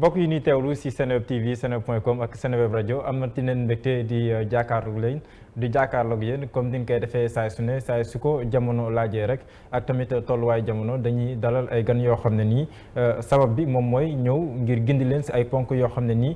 mbokk yi ñuy teewlu si Seneweb TV seneweb.com ak Seneweb rajo amati nañ mbégte di jàkkaarloog yéen comme ni nga koy defee saay su ne saay su ko jamono laajee rek ak tamit tolluwaay jamono dañuy dalal ay gan yoo xam ne nii sabab bi moom mooy ñëw ngir gindi leen si ay ponk yoo xam ne nii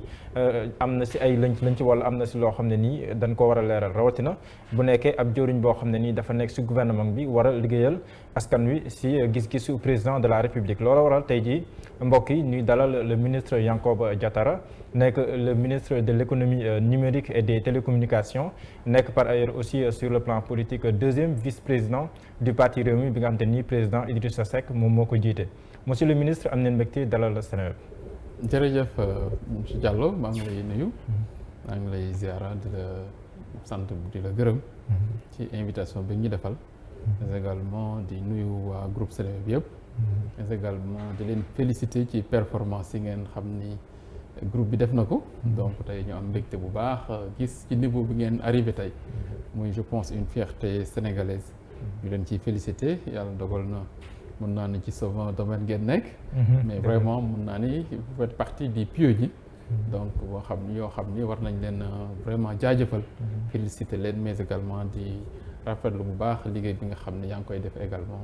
am na si ay lënc wala am na si loo xam ne nii dañ ko war a leeral rawatina bu nekkee ab jëwriñ boo xam ne nii dafa nekk si gouvernement bi war a liggéeyal askan wi si gis-gisu président de la république loola waral tey jii mbokk yi ñuy dalal le ministre Yankhoba Diattara nekk le ministre de l'économie numérique et des télécommunications nekk par ailleurs aussi sur le plan politique deuxième vice-président du parti Rewmi bi nga xam te ni président Idrissa Seck moom moo ko jiite monsieur le ministre am nañ mbégte dalal la Seneweb. jërëjëf monsieur Diallo maa ngi lay nuyu. maa ngi lay ziara di la sant di la gërëm. ci invitation bi ñu defal. mais également di nuyu waa groupe Seneweb yëpp. mais également di leen féliciter ci performance yi ngeen xam ni groupe bi def na ko. donc tey ñu am mbégte bu baax gis ci niveau bi ngeen arrivé tey. muy je pense une fierté sénégalaise. ñu leen ciy féliciter yàlla dogal na mun naa ni ci souvent domaine ngeen nekk. mais vraiment mun naa ni vous faites partie des pionniers. donc boo xam ni yoo xam ni war nañ leen vraiment jaajëfal. féliciter leen mais également di rafetlu bu baax liggéey bi nga xam ne yaa ngi koy def également.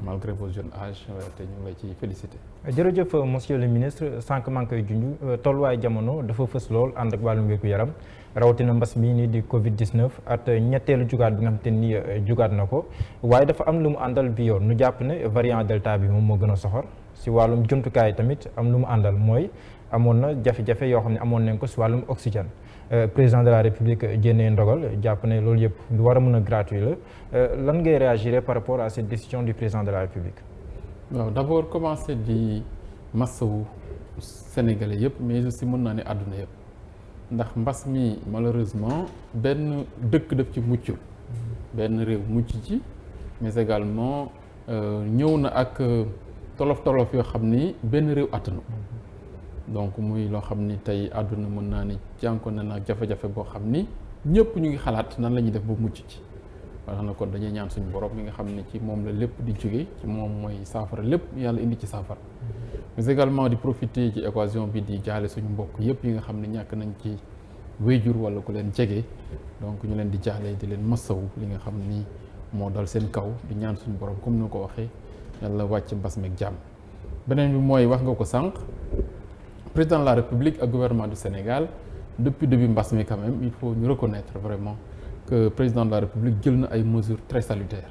malgré vos jeunes âges te ñu ngi lay ciy féliciter. jërëjëf monsieur le ministre sànq maa ngi koy junj tolluwaay jamono dafa fës lool ànd ak wàllum wér-gu-yaram rawatina mbas mii nii di Covid 19 at ñetteelu jugaat bi nga xam te ni jugaat na ko waaye dafa am lu mu àndal bi yoon nu jàpp ne variant delta bi moom moo gën a soxor si wàllum jumtukaay tamit am lu mu àndal mooy amoon na jafe-jafe yoo xam ne amoon nañ ko si wàllum oxygène. Président de la République jénnee ndogal jàpp ne loolu yëpp lu war a mën a gratuit la lan ngay réagir par rapport à cette décision du président de la République. waaw d'abord commencer di massawu sénégalais yëpp mais aussi mën naa ne àdduna yëpp ndax mbas mi malheureusement benn dëkk daf ci muccul benn réew mucc ci mais également ñëw na ak tolof yoo xam ni benn réew attanu donc muy loo xam ni tey àdduna mën naa ni jànkoon na nag jafe-jafe boo xam ni ñëpp ñu ngi xalaat nan la ñuy def ba mucc ci wax na kon dañuy ñaan suñu borom mi nga xam ne ci moom la lépp di jóge ci moom mooy saafara lépp yàlla indi ci saafara mais également di profiter ci occasion bi di jaale suñu mbokk yëpp yi nga xam ne ñàkk nañ ci wéyjur wala ku leen jege donc ñu leen di jaale di leen masawu li nga xam ni moo dal seen kaw di ñaan suñu borom comme ni ko waxee yàlla wàcc mbas meeg jàmm beneen bi mooy wax nga ko sànq. Président de la République ak gouvernement du Sénégal depuis début mbas mi quand même il faut ñu reconnaître vraiment que président de la République jël na ay mesures très salutaires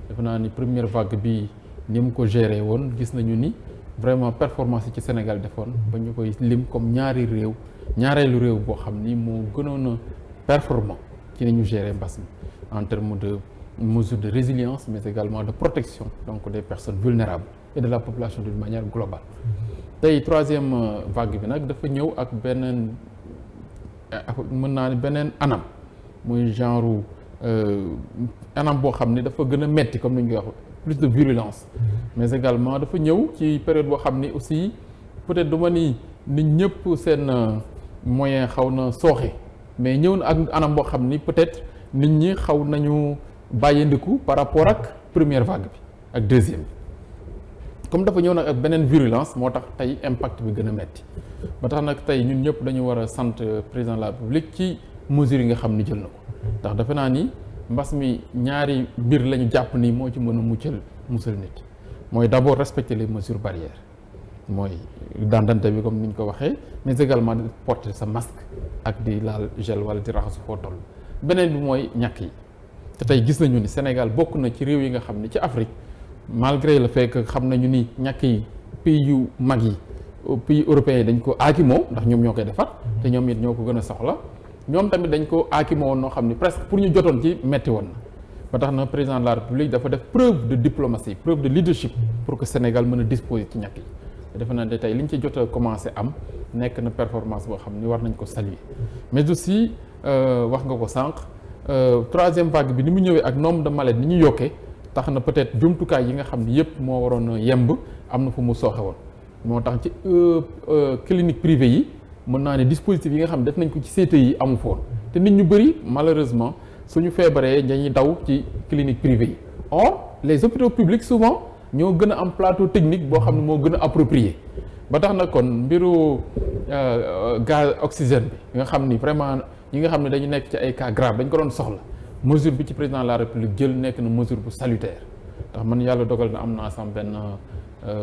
defe naa ni première vague bi ni mu ko géré woon gis nañu ni vraiment performance yi ci Sénégal defoon ba ñu koy lim comme ñaareelu réew boo xam ni moo gënoon a performant ci ni ñu géré mbas mi en termes de mesures de résilience mais également de protection donc des personnes vulnérables et de la population d'une manière globale. tey troisième vague bi nag dafa ñëw ak beneen mën naa ni beneen anam muy genre anam boo xam ni dafa gën a metti comme ni ñu koy wax plus de virulence mais également dafa ñëw ci période boo xam ni aussi peut-être duma ni nit ñëpp seen moyen xaw na sooxe mais ñëw na ak anam boo xam ni peut-être nit ñi xaw nañu bàyyindiku par rapport ak première vague bi ak deuxième bi comme dafa ñëw nag ak beneen virulence moo tax tey impact bi gën a metti ba tax nag tey ñun ñëpp dañu war a sant président de la République ci mesures yi nga xam ni jël na ko ndax defe naa ni mbas mi ñaari mbir la ñu jàpp ni moo ci mën a musal nit mooy d'abord respecter les mesures barrières mooy dandante bi comme ni ñu ko waxee mais également di porter sa masque ak di laal gel wala di raxasu foo toll beneen bi mooy ñàkk yi te tey gis nañu ni Sénégal bokk na ci réew yi nga xam ni ci Afrique malgré le fait que xam nañu ni ñàkk yi pays yu mag yi pays européens yi dañ ko aakimoo ndax ñoom ñoo koy defar te ñoom it ñoo ko gën a soxla ñoom tamit dañ ko aakimoo woon noo xam ni presque pour ñu jotoon ci metti woon na ba tax na président de la République dafa def preuve de diplomatie preuve de leadership pour que Sénégal mën a disposer ci ñàkk yi te defe naa ne tey li ñu ci jot a commencé am nekk na performance boo xam ni war nañ ko saluer mais aussi wax nga ko sànq troisième vague bi ni mu ñëwee ak nombre de malades ni ñu yokkee tax na peut-être jumtukaay yi nga xam ni yëpp moo waroon a yemb am na fu mu sooxe woon moo tax ci clinique privée yi mën naa ne dispositif yi nga xam ne def nañ ko ci CTI yi amu foon te nit ñu bëri malheureusement suñu feebaree dañuy daw ci clinique privée yi or les hôpitaux publics souvent ñoo gën a am plateau technique boo xam ne moo gën a approprié ba tax na kon mbiru gaz oxygène bi nga xam ni vraiment ñi nga xam ne dañu nekk ci ay cas grave dañ ko doon soxla mesure bi ci président de la république jël nekk na mesure bu salutaire ndax man yàlla dogal na am naa sama benn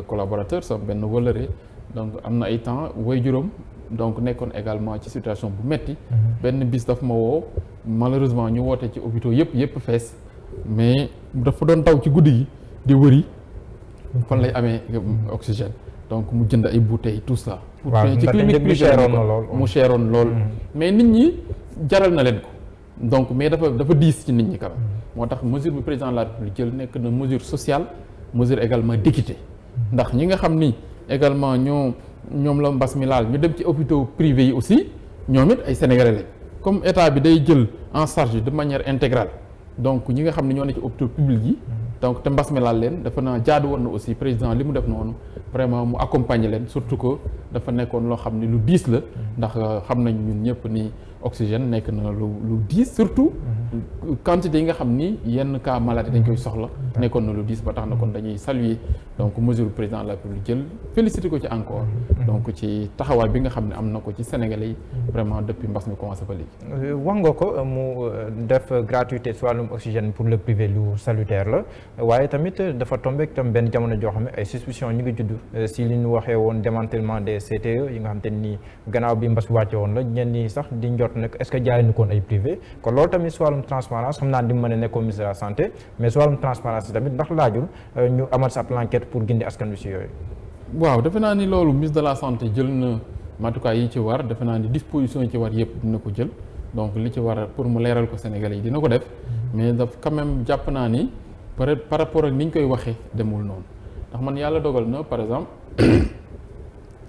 collaborateur sama benn wëlëre donc am na ay temps way juróom donc nekkoon également ci situation bu metti benn bis daf ma woo malheureusement ñu woote ci hôpitaux yëpp fees mais dafa doon daw ci guddi gi di wëri fan lay amee oxygène donc mu jënd ay bouteilles tout ça ci clinique privée mu cheroon lool mais nit ñi jaral na leen ko donc mais dafa diis ci nit ñi quand même moo tax mesure bi président de la République jël nekk na mesure sociale mesure également d'équité ndax ñi nga xam ni également ñoom la mbas mi laal ñu dem ci hôpitaux privés yi aussi ñoom it ay sénégalais lañ comme état bi day jël en charge de manière intégrale donc ñi nga xam ne ñoo ne ci hôpitaux publics yi donc te mbas mi laal leen dafa naa jaadu woon na aussi président li mu def noonu vraiment mu accompagner leen surtout que dafa nekkoon loo xam ne lu diis la ndax xam nañ ñun ñëpp ni oxygène nekk na lu diis surtout quantité yi nga xam ni yenn cas maladie dañ koy soxla nekkoon na lu diis ba tax na kon dañuy saluer donc mesure président de la République jël féliciter ko ci encore donc ci taxawaay bi nga xam ne am na ko ci Sénégalais yi vraiment depuis mbas mi commencé ba léegi. wax nga ko mu def gratuité si wàllum oxygène pour le privé lu salutaire la waaye tamit dafa tombé tam benn jamono joo xam ne ay suspicion ñu ngi judd si li ñu waxee woon démantèlement des CTE yi nga xam te ni gannaaw bi mbas wàcce woon la ñenn ñi sax di njort nag est-ce que jaay ñu koon ay privé kon loolu tamit si wàllum transparence xam naa di mën a nekkoon ministre de la santé mais si wàllum transparence yi tamit ndax laajul ñu amal sa enquête pour gindi askan wi si yooyu. waaw defe naa ni loolu ministre de la santé jël na matukaay yi ci war defe naa ni disposition yi ci war yëpp dina ko jël donc li ci war pour mu leeral ko Sénégalais yi dina ko def mais daf quand même jàpp naa ni par rapport ak ni ñu koy waxee demul noonu ndax man yàlla dogal na par exemple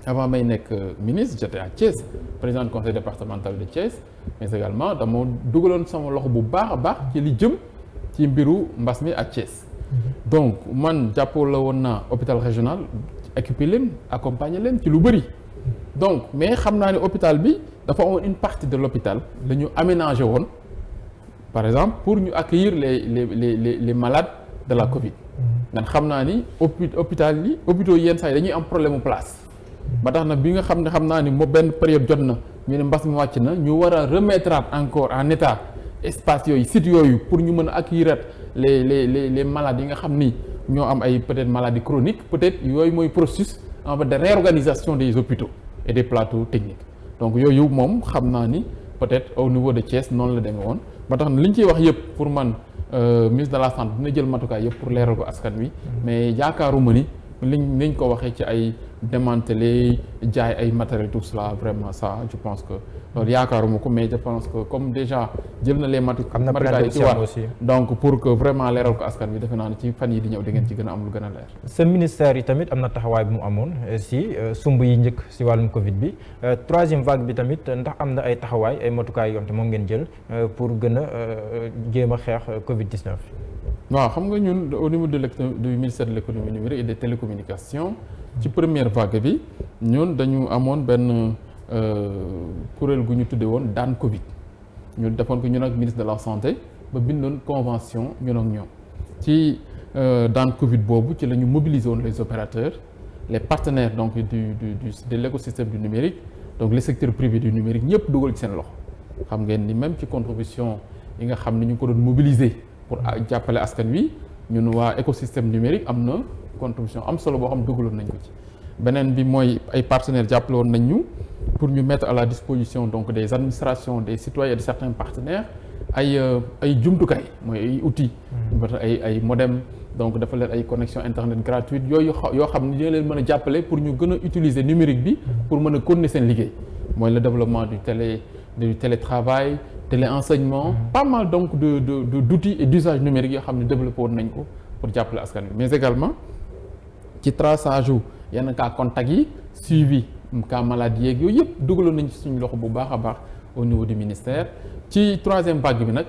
avant may nekk ministre j'étais à Thiès président du conseil départemental de Thiès mais également dama dugaloon sama loxo bu baax a baax ci li jëm ci mbiru mbas mi ak Thiès donc man jàppoo la woon naa hôpital régional équipé leen accompagner leen ci lu bëri donc mais xam naa ne hôpital bi dafa amoon une partie de l'hôpital la ñu aménagé woon par exemple pour ñu accueillir les malades de la Covid ndax xam naa ni hôpitaux yenn saa yi dañuy am problème mu place ba tax na bi nga xam naa ni moo benn période jot na ñu ne mbas mi wàcc na ñu war a remettre encore en état espace yooyu sites yooyu pour ñu mën a accueillir les malades yi nga xam ni ñoo am ay peut-être maladies chroniques peut-être yooyu mooy processus en fait de réorganisation des hôpitaux et des plateaux techniques donc yooyu moom xam naa ni peut-être au niveau de Thiès noonu la demee woon ba tax na li ñu ciy wax yëpp pour man ministre de la santé dina jël matukaay yëpp pour leeral ko askan wi mais yaakaaruma ni liñ ko waxee ci ay démanteler jaay ay matériel tout cela vraiment ça je pense que loolu yaakaaruma ko mais je pense que comme déjà jël na les matukaay yi ci war donc pour que vraiment leeral ko askan bi defe naa ne ci fan yi di ñëw di ngeen ci gën a am lu gën a leer. sa ministère yi tamit am na taxawaay bu mu amoon si sumb yi njëkk si wàllum Covid bi troisième vague bi tamit ndax am na ay taxawaay ay matukaay yoo xam te moom ngeen jël pour gën a jéem a xeex Covid 19. waaw xam nga ñun au niveau du ministère de l'économie numérique et des télécommunications ci première vague bi ñun dañu amoon benn kuréel gu ñu tuddee woon daan Covid ñu defoon ko ñun ak ministre de la santé ba bindoon convention ñun ak ñoom ci daan Covid boobu ci la ñu mobiliser woon les opérateurs les partenaires donc de l'écosystème du numérique donc les secteurs privés du numérique ñëpp dugal ci seen loxo xam ngeen ni même ci contribution yi nga xam ne ñu ngi ko doon mobiliser pour jàppale askan wi ñun waa écosystème numérique am na contribution am solo boo xam dugaloon nañ ko ci beneen bi mooy ay partenaires jàppale woon nañ ñu pour ñu mettre à la disposition donc des administrations des citoyens et de certains partenaires ay jumtukaay mooy ay outils ay modem donc dafa leen ay connexion internet gratuite yooyu yoo xam ne dina leen mën a jàppale pour ñu gën a utiliser numérique bi pour mën a continuer seen liggéey mooy le développement du télétravail téléenseignement pas mal donc d'outils et d'usages numériques yoo xam ne développé woon nañ ko pour jàppale askan wi mais également ci traçage u yenn cas contact yi suivi cas maladie yeeg yooyu yëpp dugaloon nañ ci suñu loxo bu baax a baax au niveau du ministère ci troisième vague bi nag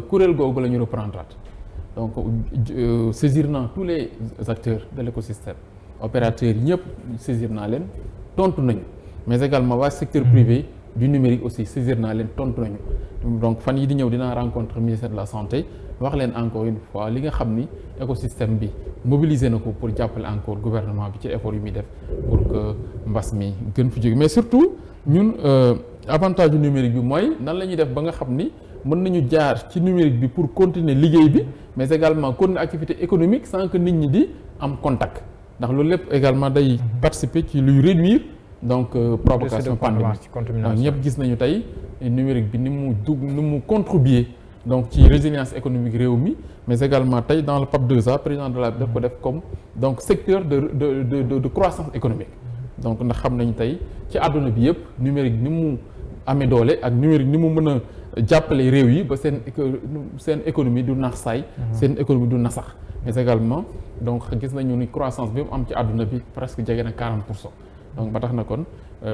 kuréel googu la ñu reprendre donc saisir naa tous les acteurs de l'écosystème opérateurs yi ñëpp saisir naa leen tontu nañu mais également waa secteur privé du numérique aussi saisir naa leen tontu nañu donc fan yi di ñëw dinaa rencontre ministère de la santé wax leen encore une fois li nga xam ni écosystème bi mobiliser na ko pour jàppale encore gouvernement bi ci effort yu muy def pour que mbas mi gën fi jóge mais surtout ñun avantage du numérique bi mooy nan la ñuy def ba nga xam ni mën nañu jaar ci numérique bi pour continuer liggéey bi mais également continuer activité économique sans que nit ñi di am contact ndax loolu lépp également day participer ci luy réduire donc propagation pandémique donc ñëpp gis nañu tey numérique bi ni mu contribuer donc ci résilience économique réew mi mais également tey dans le PAP 2A président de la daf ko def comme donc secteur de croissance économique donc ndax xam nañu tey ci àdduna bi yëpp numérique ni mu amee doole ak numérique ni mu mën a jàppale réew yi ba seen économie du nax saay seen économie du nasax mais également donc gis nañu ni croissance bi mu am ci àdduna bi presque jege na 40%. donc ba tax na kon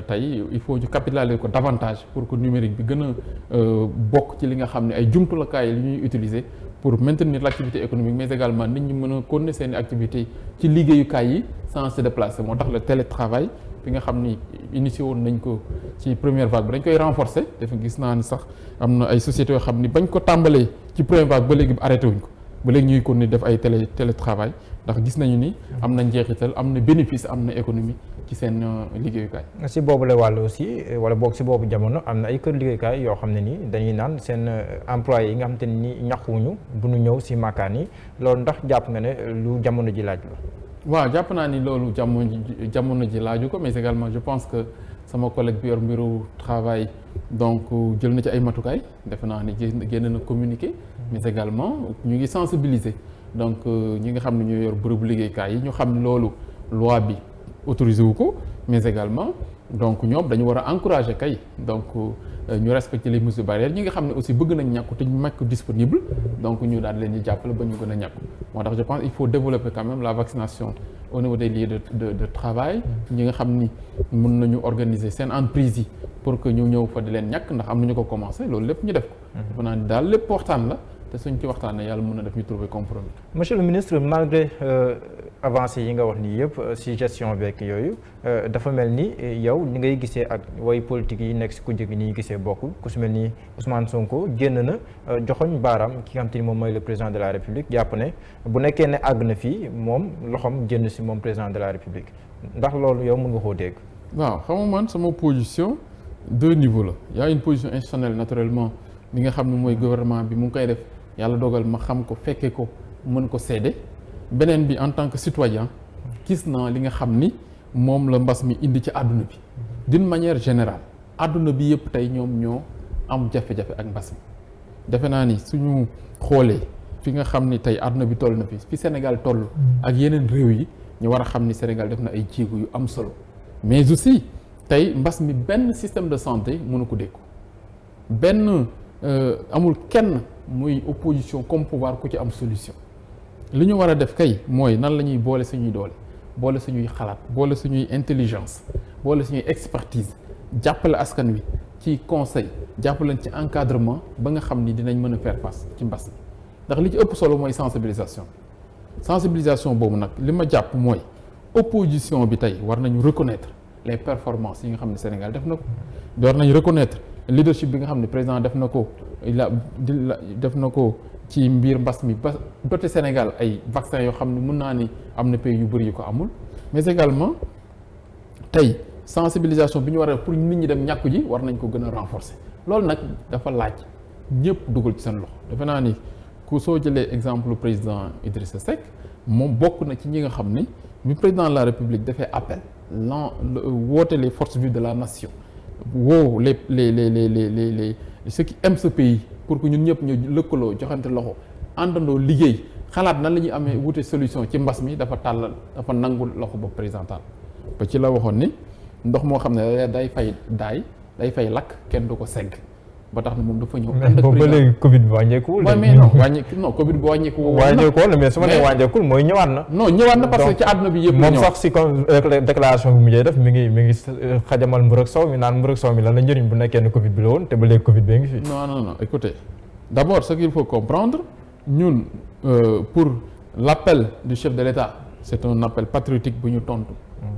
tey il faut ñu capitaliser ko davantage pour que numérique bi gën a bokk ci li nga xam ne ay jumtukaay li ñuy utiliser pour maintenir l'activité économique mais également nit ñi mën a continuer seen activité ci liggéeyukaay yi sans se déplacer moo tax le télétravail bi nga xam ni initié woon nañ ko ci première vague bi dañ koy renforcer dafa gis naa ni sax am na ay sociétés yoo xam ni bañ ko tàmbalee ci première vague ba léegi arrêté wuñ ko ba léegi ñuy continuer def ay télétravail ndax gis nañu ni am na njeexital am na bénéfice am na économie ci seen liggéeyukaay. si boobu la wàll aussi wala boog si boobu jamono am na ay kër liggéeyukaay yoo xam ne nii dañuy naan seen employés yi nga xam te ne nii ñaxuwuñu bu ñu ñëw si makkaan yi loolu ndax jàpp nga ne lu jamono ji laaj la. waaw jàpp naa ni loolu jamono ji laaju ko mais également je pense que sama collègue bi yor mbiru travail donc jël na ci ay matukaay defe naa ni génn na communiqué mais également ñu ngi sensibiliser donc ñi nga xam ne ñoo yor bërëbu liggéeykaay yi ñu xam ne loolu loi bi autorisé wu ko mais également donc ñoom dañu war a encourager kay donc ñu respecter les mesures barrières ñi nga xam ne aussi bëgg nañ ñàkku te ñu nekk disponible donc ñu daal leen ñu jàppale ba ñu gën a ñàkku moo tax je pense il faut développer quand même la vaccination au niveau des lieux de travail ñi nga xam ni mën nañu organiser seen entreprise yi pour que ñu ñëw fa di leen ñàkk ndax am nañu ko commencé loolu lépp ñu def ko dafa naa ni daal lépp waxtaan la te suñ ci waxtaanee yàlla mën na def ñu trouver compromis. Monsieur le ministre malgré avancées yi nga wax nii yëpp ci gestion beeg yooyu dafa mel ni yow ni ngay gisee ak way politique yi nekk ci kujje gi ni ñu gisee bokkul ku ci mel ni Ousmane Sonko génn na joxoñ baaraam ki nga xam te ni moom mooy le président de la République jàpp ne bu nekkee ne àgg na fii moom loxoom génn ci moom président de la République ndax loolu yow mën nga koo dégg. waaw xam nga man sama position deux niveaux la y a une position institutionnelle naturellement li nga xam ne mooy gouvernement bi mu ngi koy def yàlla dogal ma xam ko fekkee ko mën ko seede beneen bi en tant que citoyen gis naa li nga xam ni moom la mbas mi indi ci àdduna bi d'une manière générale àdduna bi yëpp tey ñoom ñoo am jafe-jafe ak mbas mi defe naa ni suñu xoolee fi nga xam ni tey àdduna bi toll na fi Sénégal toll ak yeneen réew yi ñu war a xam ni Sénégal def na ay jéego yu am solo mais aussi tey mbas mi benn système de santé mënu ko dékku benn amul kenn muy opposition comme pouvoir ku ci am solution li ñu war a def kay mooy nan la ñuy boole suñuy doole boole suñuy xalaat boole suñuy intelligence boole suñuy expertise jàppale askan wi ci conseil jàppale ci encadrement ba nga xam ni dinañ mën a faire face ci mbas mi ndax li ci ëpp solo mooy sensibilisation boobu nag li ma jàpp mooy opposition bi tey war nañu reconnaître les performances yi nga xam ne Sénégal def na ko war nañu reconnaître leadership bi nga xam ne président def na ko def na ko ci mbir mbas mi ba doté Sénégal ay vaccins yoo xam ne mën naa ni am na pays yu bëri yu ko amul mais également tey sensibilisation bi ñu war a pour nit ñi dem ñàkku ji war nañ ko gën a renforcer loolu nag dafa laaj ñëpp dugal ci seen loxo defe naa ni ku soo jëlee exemple président Idrissa Seck moom bokk na ci ñi nga xam ni bi président de la République dafay appel woote les forces vives de la nation woo les ceux qui aiment ce pays pour que ñun ñëpp ñu lëkkaloo joxante loxo àndandoo liggéey xalaat nan la ñuy amee wute solution ci mbas mi dafa tàllal dafa nangul loxo ba présental ba ci la waxoon ni ndox moo xam ne day fay lakk kenn du ko segg ba tax na moom dafa ñëw. mais boobu ba léegi Covid bi wàññeekuwul. mais non Covid bi wàññeekuwul. wàññeekuwul mais su ma nee wàññeekul mooy ñëwaat na. non ñëwaat na parce que ci àdduna bi yëpp. moom sax si comme déclaration bi mu mujjee def mi ngi xajamal mburu ak soow mi naan mburu ak soow mi lan la njëriñ bu nekkee ne Covid bi la woon te ba léegi Covid bee ngi fi. non écoutez d'abord ce qu'il faut comprendre ñun pour l'appel du chef de l'État c'est un appel patriotique bu ñu tontu.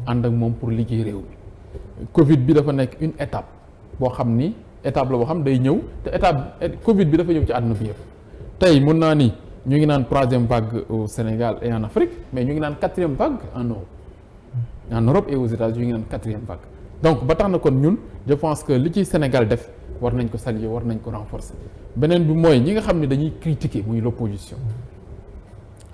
ànd ak moom pour liggéey réew mi Covid bi dafa nekk une étape boo xam ni étape la boo xam day ñëw te étape Covid bi dafa ñëw ci àdduna bi yëpp tey mun naa ni ñu ngi naan 3e vague au Sénégal et en Afrique mais ñu ngi naan 4e vague en Europe et aux États-Unis ñu ngi naan 4e vague donc ba tax na kon ñun je pense que li ci Sénégal def war nañ ko saluer war nañ ko renforcer beneen bi mooy ñi nga xam ne dañuy critiquer muy l'opposition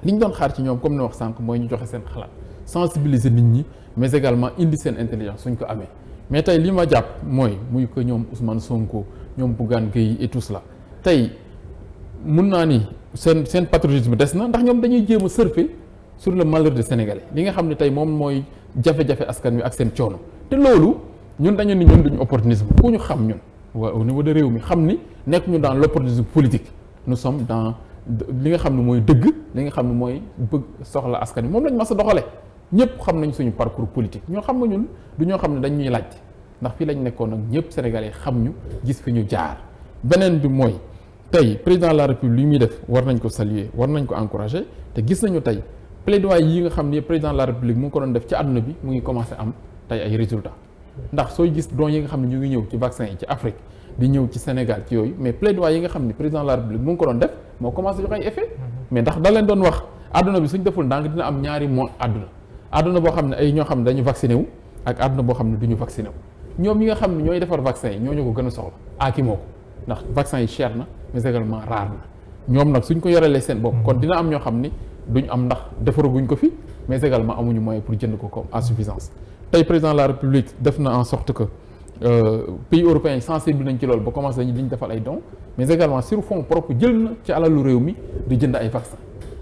li ñu doon xaar ci ñoom comme ni wax sànq mooy ñu joxe seen xalaat sensibiliser nit ñi mais également indi seen intelligence suñ ko amee mais tey li ma jàpp mooy muy que ñoom Ousmane Sonko ñoom Bougane Gueye et tout cela tey mun naa ni seen patriotisme des na ndax ñoom dañuy jéem a surfer sur le malheur des Sénégalais li nga xam ne tey moom mooy jafe-jafe askan wi ak seen coono te loolu ñun dañu ni ñun duñu opportunisme ku ñu xam ñun au niveau de réew mi xam ni nekk ñu dans l'opportunisme politique nous sommes dans li nga xam ne mooy dëgg li nga xam ne mooy bëgg soxla askan wi moom lañ mas a doxale ñëpp xam nañ suñu parcours politique ñoo xam nga ñun du ñoo xam ne dañ ñuy laaj ndax fii lañ nekkoon ak ñëpp Sénégalais xam ñu gis fi ñu jaar beneen bi mooy tey président de la République li muy def war nañ ko saluer war nañ ko encourager te gis nañu tey plaidoyer yi nga xam ne président de la République mu ngi ko doon def ci àdduna bi mu ngi commencé am tey ay résultats ndax sooy gis don yi nga xam ne ñu ngi ñëw ci vaccin yi ci Afrique di ñëw ci Sénégal ci yooyu mais plaidoyer yi nga xam ne président de la République mu ngi ko doon def moo commencé jox ay effet mais ndax da leen doon wax àdduna bi suñ deful ndànk dina am ñaari mois àdduna boo xam ne ay ñoo xam ne dañu vacciné wu ak àdduna boo xam ne du ñu vacciné wu ñoom ñi nga xam ne ñooy defar vaccin yi ñoo ko gën a soxla aaki moo ko ndax vaccin yi cher na mais également rare na ñoom nag suñ ko yorelee seen bopp kon dina am ñoo xam ni duñ am ndax defaraguñ ko fi mais également amuñu moyen pour jënd ko comme à suffisance tey président de la République def na en sorte que pays européens yi sensible nañ ci loolu ba commencé dañu liñ defal ay dons mais également sur fonds propre jël na ci alalu réew mi di jënd ay vaccin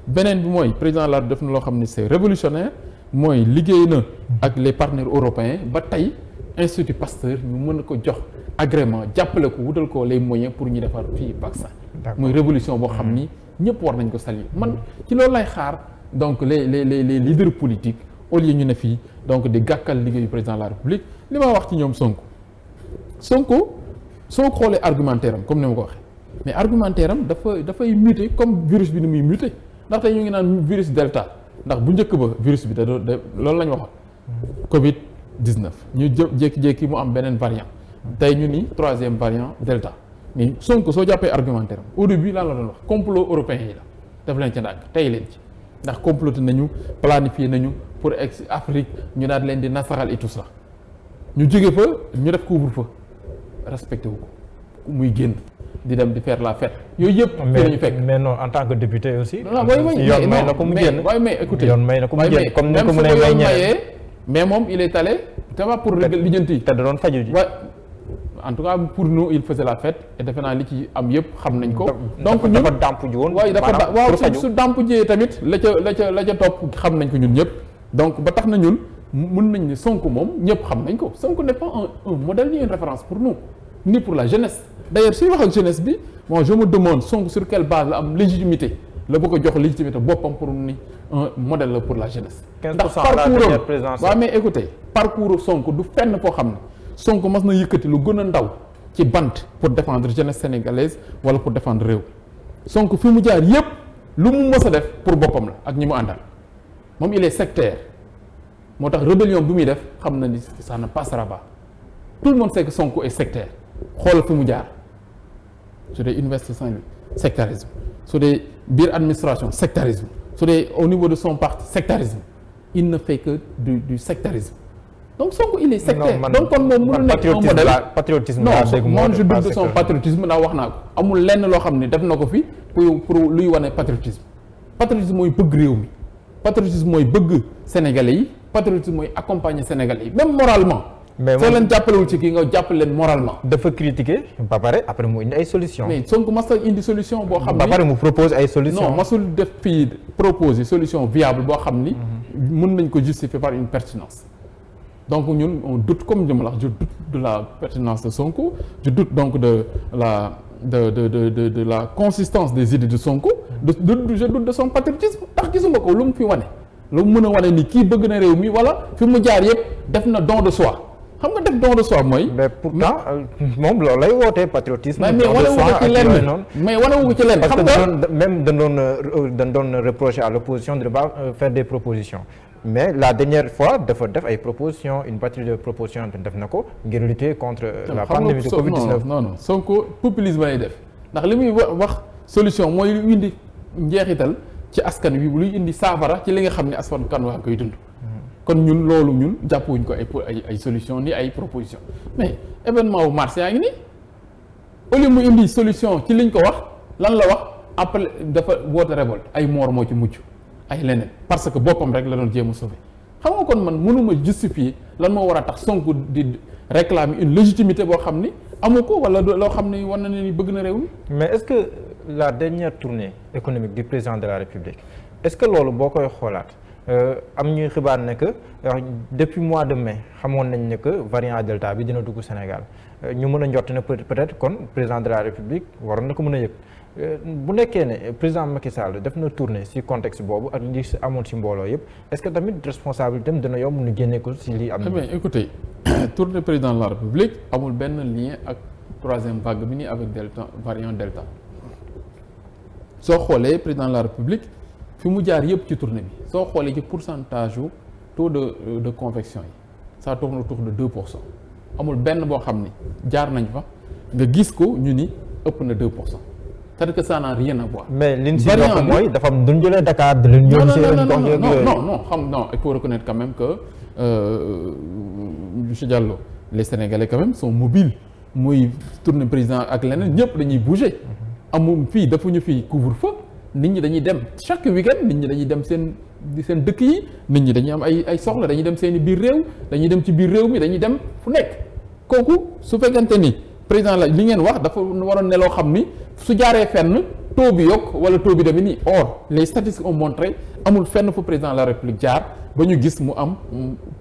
beneen bi mooy président de la République def na loo xam ne c'est révolutionnaire mooy liggéey na ak les partenaires européens ba tey Institut Pasteur ñu mën a ko jox agrément jàppale ko wutal ko les moyens pour ñu defar fii vaccin mooy révolution boo xam ni ñëpp war nañ ko saluer man ci loolu lay xaar donc les leaders politiques au lieu ñu ne fii donc di gàkkal liggéeyu président de la République li ma wax ci ñoom Sonko soo xoolee argumentaire am comme ni ma ko waxee mais argumentaire am dafay muter comme virus bi ni muy muter ndax tey ñu ngi naan virus delta ndax bu njëkk ba virus bi loolu la ñu waxoon Covid 19 ñu jékki-jékki mu am beneen variant tey ñu ni 3e variant delta mais Sonko soo jàppee argumentaire am au début lan la doon wax complot européen yi la def leen ci ndànk tey leen ci ndax comploté nañu planifié nañu pour ex Afrique ñu daal leen di nasaxal et tout ça ñu jóge fa ñu def couvre-feu respecté wu ko muy génn di dem di faire la fête yooyu yëpp. fii la ñu fekk mais non en tant que député aussi. yoon may na ko mu génn mais écoutez yoon may na ko mu génn comme ni ko mu ne may ñëwee mais moom il est allé ça va pour lijjanti. te da doon faju ji. en tout cas pour nous il faisait la fête et defe naa li ci am yëpp xam nañ ko. donc ñun dafa dàmp ji woon. waaye waaw su dàmp jiyee tamit la ca topp xam nañ ko ñun ñëpp donc ba tax na ñun mën nañ ne Sonko moom ñëpp xam nañ ko Sonko n'est pas un modèle ni une référence pour nous ni pour la jeunesse d'ailleurs suy wax ak jeunesse bi bon je me demande Sonko sur quelle base la am légitimité la bëgg a jox légitimité boppam pour ni un modèle la pour la jeunesse. 15% ndax parcours waaw mais écoutez parcours Sonko du fenn foo xam ne Sonko mas na yëkkati lu gën a ndaw ci bant pour défendre jeunesse sénégalaise wala pour défendre réew Sonko fi mu jaar yépp lu mu mës a def pour boppam la ak ñi mu àndal moom il est sectaire moo tax rébellion bi muy def xam na ni ça ne passera pas tout le monde sait que Sonko est sectaire xoolal fi mu jaar su dee Université Saint-Louis sectarisme su dee biir administration sectarisme su dee au niveau de son parti sectarisme il ne fait que du sectarisme donc Sonko il est sectaire donc kon moom mënu nekk un modèle patriotisme non man je doute de son patriotisme ndax wax naa ko amul lenn loo xam ne def na ko fi pour luy wane patriotisme mooy bëgg réew mi patriotisme mooy bëgg sénégalais yi patriotisme mooy accompagner sénégalais yi même moralement mais soo leen jàppalewul ci kii nga jàppale leen moralement. dafa critiquer ba pare après mu indi ay solutions. mais Sonko mas a indi solution boo xam ni ba pare mu propose ay solutions. non masul def fii proposer solution viable boo xam ni. mën nañ ko justifier par une pertinence. donc ñun on doute comme je me la je doute de la pertinence de Sonko je doute donc de la consistance des idées de Sonko. je doute de son patriotisme ndax gisuma ko lu mu fi wane. lu mu mën a wane ni kii bëgg na réew mi wala fi mu jaar yëpp def na don de soi. xam nga def don de soi mooy. mais pourtant moom loolu lay wootee patriotisme. mais wane wu ko ci lenn mais wane wu ko ci lenn. xam nga même dañ doon reprocher à l'opposition de ne pas faire des propositions mais la dernière fois dafa def ay propositions une batterie de propositions def na ko ngir lutter contre la pandémie de Covid-19. non Sonko populisme lay def ndax li muy wax solution mooy lu indi njeexital ci askan wi luy indi saafara ci li nga xam ne askan kan waa koy dund. kon ñun loolu ñun jàppuwuñ ko ay solution ni ay proposition mais événement wu mars yaa ngi nii au lieu mu indi solution ci liñ ko wax lan la wax après dafa woote révolte ay moor moo ci mucc ay leneen parce que boppam rek la doon jéem a sauver xam nga kon man mënuma justifier lan moo war a tax Sonko di réclamer une légitimité boo xam ni amu ko wala loo xam ni war na ne ni bëgg na réew mi. mais est-ce que la dernière tournée économique du président de la République est-ce que loolu boo koy xoolaat am ñuy xibaar ne que depuis mois de mai xamoon nañ ne que variant delta bi dina dugg Sénégal ñu mën a njort ne peut-être kon président de la République waroon na ko mën a yëg bu nekkee ne président Macky Sall def na tournée ci contexte boobu ak li si amoon ci mbooloo yëpp est-ce que tamit responsabilité am dina yomb nu génne ko ci lii am. mais écoutez tournée président de la République amul benn lien ak troisième vague bi nii avec delta variant delta soo xoolee président de la République. fi mu jaar yëpp ci tournée bi soo xoolee ci pourcentage u taux de convection yi ça tourne autour de 2% amul benn boo xam ni jaar nañ fa nga gis ko ñu ni ëpp na 2% c'est-à-dire que ça n'a rien à voir. mais liñ si bokk mooy dafa am duñ jëlee Dakar di leen yóbbu non il faut reconnaître quand même que monsieur Diallo les Sénégalais quand même sont mobiles muy tournée président ak leneen ñëpp dañuy bouger amul fii dafa ñu fii couvre-feu nit ñi dañuy dem chaque week-end nit ñi dañuy dem seen dëkk yi nit ñi dañuy am ay soxla dañuy dem seen i biir réew dañuy dem ci biir réew mi dañuy dem fu nekk kooku su fekkente ni président la li ngeen wax dafa waroon ne loo xam ni su jaaree fenn taux bi yokk wala taux bi demee nii or les statistiques ont montré amul fenn fu président de la République jaar ba ñu gis mu am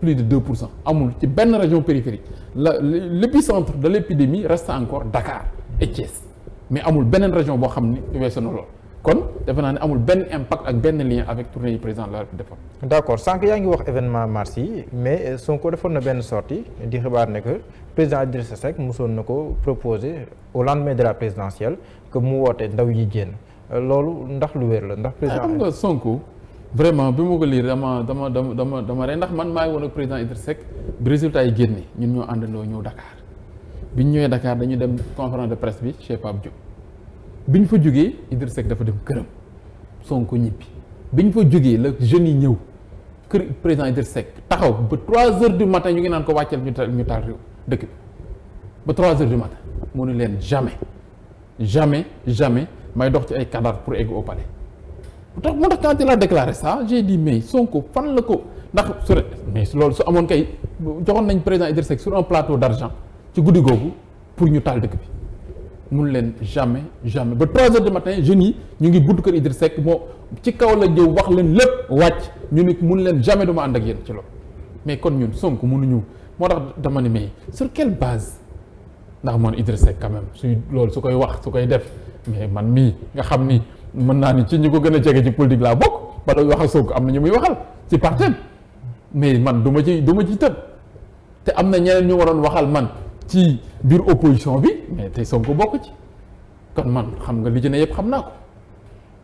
plus de 2% amul ci benn région périphérique l'épicentre de l'épidémie reste encore Dakar et Thiès mais amul beneen région boo xam ni weesu na lool. kon defe naa ne amul benn impact ak benn lien avec tournée yi président de la République defoon. d'accord sànq yaa ngi wax événement mars yi mais Sonko defoon na benn sortie di xibaar ne que président Idrissa Seck mosoon na ko proposer au lendemain de la présidentielle que mu woote ndaw yi génn loolu ndax lu wér la ndax. président xam nga Sonko vraiment bi ma ko lire dama rey ndax man maa ngi woon ak président Idrissa Seck bi résultat yi génne ñun ñoo àndandoo ñëw Dakar bi ñu ñëwee Dakar dañu dem conférence de presse bi chez Pape Diop. bi ñu fa jógee Idrissa Seck dafa dem këram Sonko ñibbi bi ñu fa jógee la jeunes yi ñëw kër président Idrissa Seck taxaw ba 3 heures du matin ñu ngi naan ko wàcceel ñu taal réew dëkk bi ba 3 heures du matin mu ne leen jamais may dox ci ay cadavres pour egg au palais moo tax quand il a déclaré ça j'ai dit mais Sonko fan la ko ndax mais loolu su amoon kay joxoon nañ président Idrissa Seck sur un plateau d'argent ci guddi googu pour ñu taal dëkk bi mun leen jamais ba 3 heures du matin jeunes yi ñu ngi buntu kër Idrissa Seck moo ci kaw la jëw wax leen lépp wàcc ñu ni mun leen jamais duma ànd ak yéen ci loolu mais kon ñun Sonko mënuñu moo tax dama ne mais sur quelle base ndax man Idrissa Seck quand même loolu su koy wax su koy def mais man mii nga xam ni mën naa ni ci ñi ko gën a jege ci politique laa bokk ba doy wax ak Sonko am na ñu muy waxal ci partem mais man du ma ci tëb te am na ñeneen ñu waroon waxal man ci biir opposition bi mais tey Sonko bokk ci kon man xam nga li ci ne yëpp xam naa ko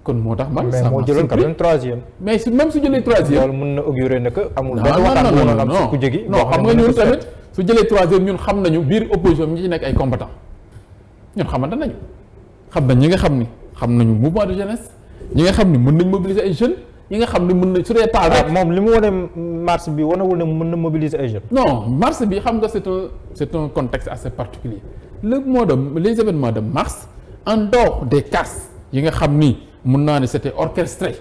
kon moo tax man. mais moo jëloon quand même troisième. mais même su jëlee troisième. loolu mën na augurer ne que amul. non ku jegi. non xam nga ñun tamit su jëlee troisième ñun xam nañu biir opposition bi ñi ci nekk ay compétent ñun xamante nañu xam nañ ñi nga xam ni xam nañu mouvement de jeunesse ñi nga xam ni mën nañ mobiliser ay jeunes. ñi nga xam ne mën na su dee taal rek moom li mu wane mars bi wanewul ne mën na mobiliser ay jeunes. non mars bi xam nga c'est un contexte assez particulier les événements de mars en dehors des casses yi nga xam ni mën naa ne c'était orchestré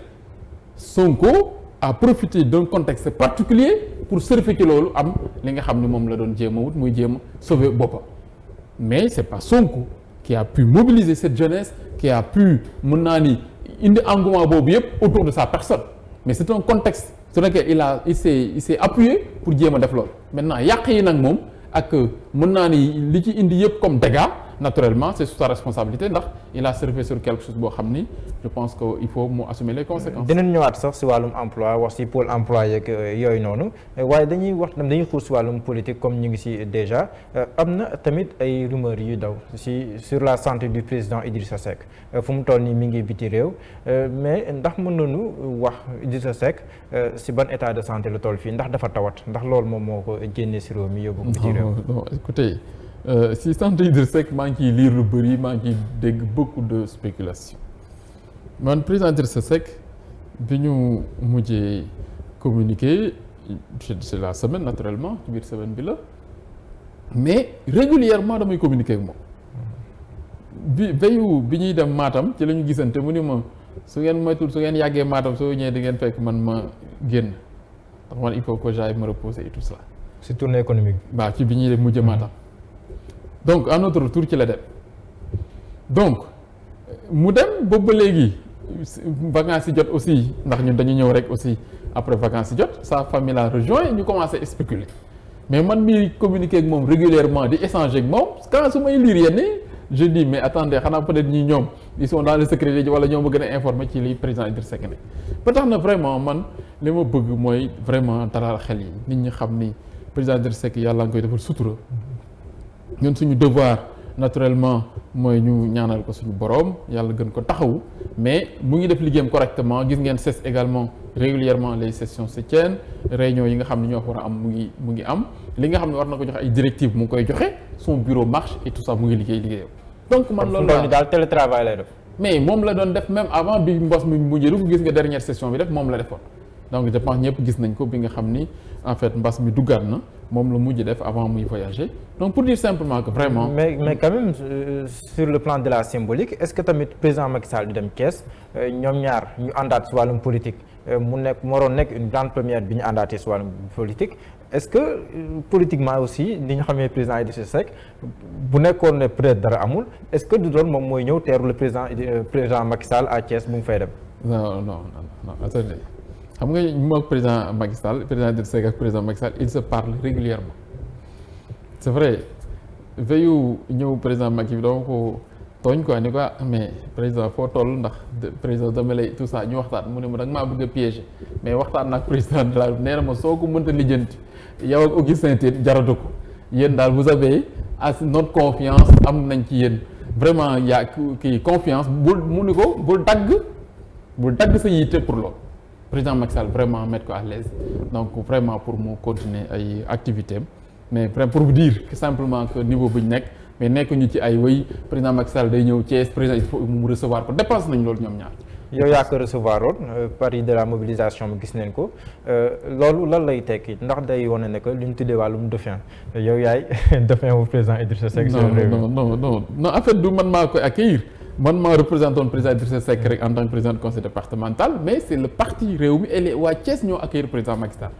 Sonko a profité d'un contexte particulier pour surfer ci loolu am li nga xam ni moom la doon jéem a wut muy jéem a sauver boppam mais c'est pas Sonko qui a pu mobiliser cette jeunesse qui a pu mën naa ni indi engouement boobu yëpp autour de sa personne mais c'est un contexte sur lequel il s'est appuyé pour jéem a def loolu maintenant yàq yi nag moom ak mën naa ni li ci indi yëpp comme dégâts naturellement c'est sous sa responsabilité ndax il a surfé sur quelque chose boo xam ni je pense que il faut mu assumer les conséquences. dinañ ñëwaat sax si wàllum emploi wax si pôle emploi yeeg yooyu noonu waaye dañuy xuus si wàllum politique comme ñu ngi si déjà am na tamit ay rumeurs yu daw sur la santé du président Idrissa Seck fu mu toll nii mi ngi biti réew mais ndax mën nañu wax Idrissa Seck si ban état de santé la toll fii ndax dafa tawat ndax loolu moom moo ko génnee si réew mi yóbbu ko biti réew. non écoutez si santé Idrissa Seck maa ngi ciy lire lu bëri maa ngi ciy dégg beaucoup de spéculation man président Idrissa Seck bi ñu mujjee communiqué c'est la semaine naturellement ci biir semaine bi la mais régulièrement damay communiquer ak moom bi ñuy dem Matam ci la ñu gisante mu ni ma su ngeen moytul su ngeen yàggee Matam soo ñëwee di ngeen fekk man ma génn ndax man il faut que j'aille me reposer et tout ça. si tournée économique. waaw ci bi ñuy dem mujj Matam donc à notre retour ci la dem donc mu dem boobu ba léegi vacances yi jot aussi ndax ñun dañu ñëw rek aussi après vacances yi jot sa famille la rejoint ñu commencé spéculer mais man mi communiquer ak moom régulièrement di échanger ak moom quand su may lire yenn je dis mais attendez xanaa peut-être ñi ñoom ils sont dans le secret wala ñoom ma gën a informer ci li président Idrissa Seck ne ba tax na vraiment man li ma bëgg mooy vraiment dalal xel yi nit ñi xam ni président Idrissa Seck yàlla nga koy defal sutura ñun suñu devoir naturellement mooy ñu ñaanal ko suñu boroom yàlla gën ko taxawu mais mu ngi def liggéeyam correctement gis ngeen cesse également régulièrement les sessions se tiennent réunions yi nga xam ne ñoo war a am mu ngi am li nga xam ne war na ko joxe ay directives mu ngi koy joxe son bureau marche et tout ça mu ngi liggéeyam donc man loolu la daal télétravail lay def. mais moom la doon def même avant bi mbos mi mujjee dugg gis nga dernière session bi def moom la defoon donc je pense ñëpp gis nañ ko bi nga xam ni en fait mbas mi duggaat na moom la mujj def avant muy voyager donc pour dire simplement que vraiment. mais quand même sur le plan de la symbolique est-ce que tamit président Macky Sall di dem Thiès ñoom ñaar ñu àndaat si wàllum politique mu waroon nekk une grande première bi ñu àndaatee si wàllum politique est-ce que politiquement aussi li ñu xamee président Idrissa Seck bu nekkoon ne peut-être dara amul est-ce que du doon moom mooy ñëw teeru le président Macky Sall à Thiès bu mu fay dem. non attendez. xam nga moom président Macky Sall président Idrissa Seck ak président Macky Sall ils se parlent régulièrement c'est vrai veillu ñëw président Macky bi dama ko tooñ quoi ni ko mais président foo toll ndax président dama lay tout ça ñu waxtaan mu ne ma da nga maa bëgg a piéger mais waxtaan nag président de la nee na ma soo ko mënta lijjanti yow ak Augustin Tine jaratu ko yéen daal vous avez notre confiance am nañ ci yéen vraiment yaa kii confiance mu ni ko bul dagg sa yitte pour loolu. président Macky Sall vraiment mettre ko à l'aise donc vraiment pour mu continuer ay activités am mais pour vous dire que simplement que niveau bu ñu nekk mais nekk ñu ci ay wéy président Macky Sall day ñëw Thiès président il faut mu recevoir ko dépasse nañ loolu ñoom ñaar. yow yaa ko recevoir woon pari de la mobilisation bi gis nañ ko loolu lan lay tekki ndax day wane ne que li ñu tuddee wàllum dauphin yow yaay dauphin bu président Idrissa Seck. non en fait du man maa koy accueillir. man maa représenté woon président Idrissa Seck rek en tant que président du conseil départemental mais c'est le parti Rewmi et les waa Thiès ñoo accueillir président Macky Sall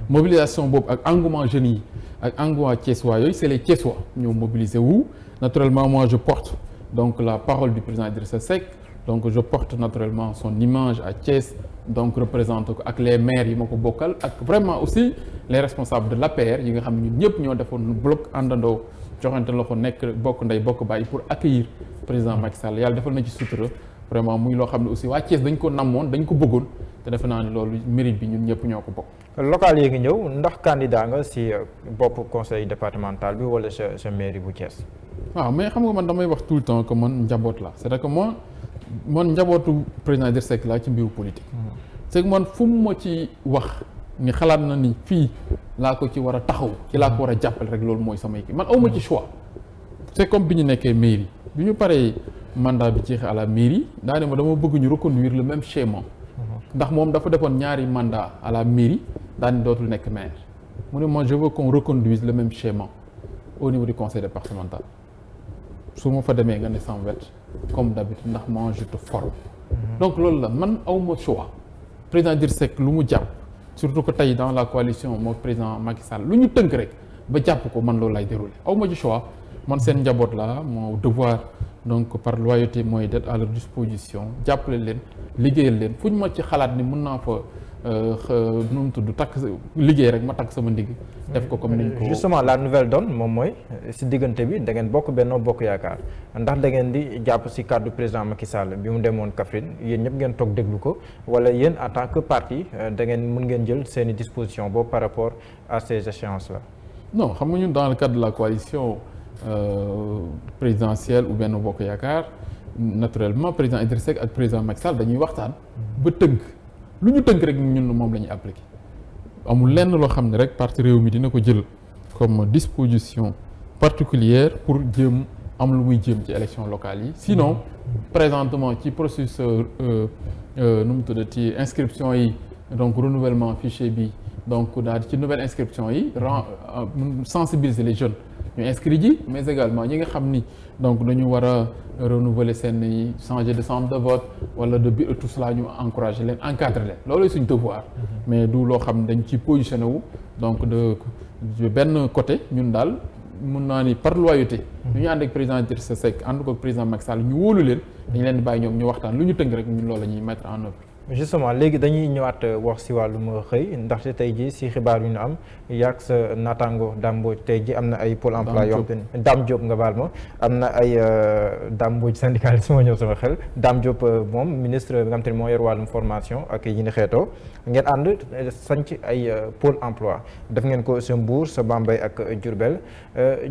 mobilisation boobu ak engouement jeunes yi ak engouement Thiessois yooyu c'est les Thiessois ñoo mobilisé wu naturellement moi je porte donc la parole du président Idrissa Seck donc je porte naturellement son image à Thiès donc représente ko ak les maires yi ma ko bokkal ak vraiment aussi les responsables de l'APR yi nga xam ne ñun ñëpp ñoo defoon bloc àndandoo joxante loxo nekk bokk ndey bokk bàyyi pour accueillir président Macky Sall yàlla defal na ci sutura vraiment muy loo xam ne aussi waa Thiès dañ ko namoon dañ ko bëggoon te defe naa ne loolu mérite bi ñun ñëpp ñoo ko bokk. local yi ngi ñëw ndax candidat nga si bopp conseil départemental bi wala sa mairie bu Thiès. waaw mais xam nga man damay wax tout le temps que man njaboot la c'est-à-dire que man njabootu président Idrissa Seck laa ci mbiru politique. c'est que man fu mu ma ci wax ni xalaat na ni fii laa ko ci war a taxaw ci laa ko war a jàppale rek loolu mooy samay kii man awma ci choix. c'est comme bi ñu nekkee mairie bi ñu paree mandat bi jeexee à la mairie daa ne ma dama bëgg ñu reconduire le même schéma. ndax moom dafa defoon ñaari mandat à la mairie daani dootul nekk maire mu ne moi je veux qu'on reconduise le même schéma au niveau du conseil départemental su ma fa demee nga ne sama wet comme d'habitude ndax moi je te forme donc loolu la man awma choix président Idrissa Seck lu mu jàpp surtout que tey dans la coalition moo président Macky Sall lu ñu tënk rek ba jàpp ko man loolu lay dérouler awma ci choix man seen njaboot la mon devoir donc par loyauté mooy d'être à leur disposition jàppale leen liggéeyal leen fu ñu ma ci xalaat ni mën naa fa nu mu tudd takk liggéey rek ma takk sama ndigg def ko comme niñ ko justement la nouvelle donne moom mooy si diggante bi da ngeen bokk Benno Bokk Yaakaar ndax da ngeen di jàpp si kàddu président Macky Sall bi mu demoon Kaffrine yéen ñëpp ngeen toog déglu ko wala yéen en tant que parti da ngeen mën ngeen jël seeni disposition boobu par rapport à ces échéances là. non xam nga ñun dans le cadre de la coalition présidentielle ou Benno Bokk Yaakaar naturellement président Idrissa Seck ak président Macky Sall dañuy waxtaan ba tënk lu ñu tënk rek ñun moom la ñuy appliquer amul lenn loo xam ne rek parti réew mi dina ko jël comme disposition particulière pour jëm am lu muy jëm ci élection locale yi sinon présentement ci processus nu mu tuddati inscription yi donc renouvellement fichier bi donc daal ci nouvelle inscription yi sensibiliser les jeunes ñu inscrit ji mais également ñi nga xam ni donc dañu war a renouveler seen changer de centre de vote wala de bureau tout cela ñu encourager leen encadrer leen loolu suñ devoir mais du loo xam dañ ci positionné wu donc de benn côté ñun daal mun naa ni par loyauté ñu ànd ak président Idrissa Seck ànd ko ak président Macky Sall ñu wóolu leen dañu leen di bàyyi ñoom ñu waxtaan lu ñu tënk rek ñun loolu la ñuy mettre en œuvre. justement léegi dañuy ñëwaat wax si wàllum xëy ndaxte tey jii si xibaar yu ñu am yàgg sa naataango Dame Mbodj tey jii am na ay pôle emploi yoo xam ne Dame Diop nga baal ma am na ay Dame Mbodj syndicaliste moo ñëw sama xel Dame Diop moom ministre bi nga xam te ne moo yor wàllum formation ak yi ni xeetoo ngeen ànd sanc ay pôle emploi def ngeen ko sa Mbour sa Bambey ak Diourbel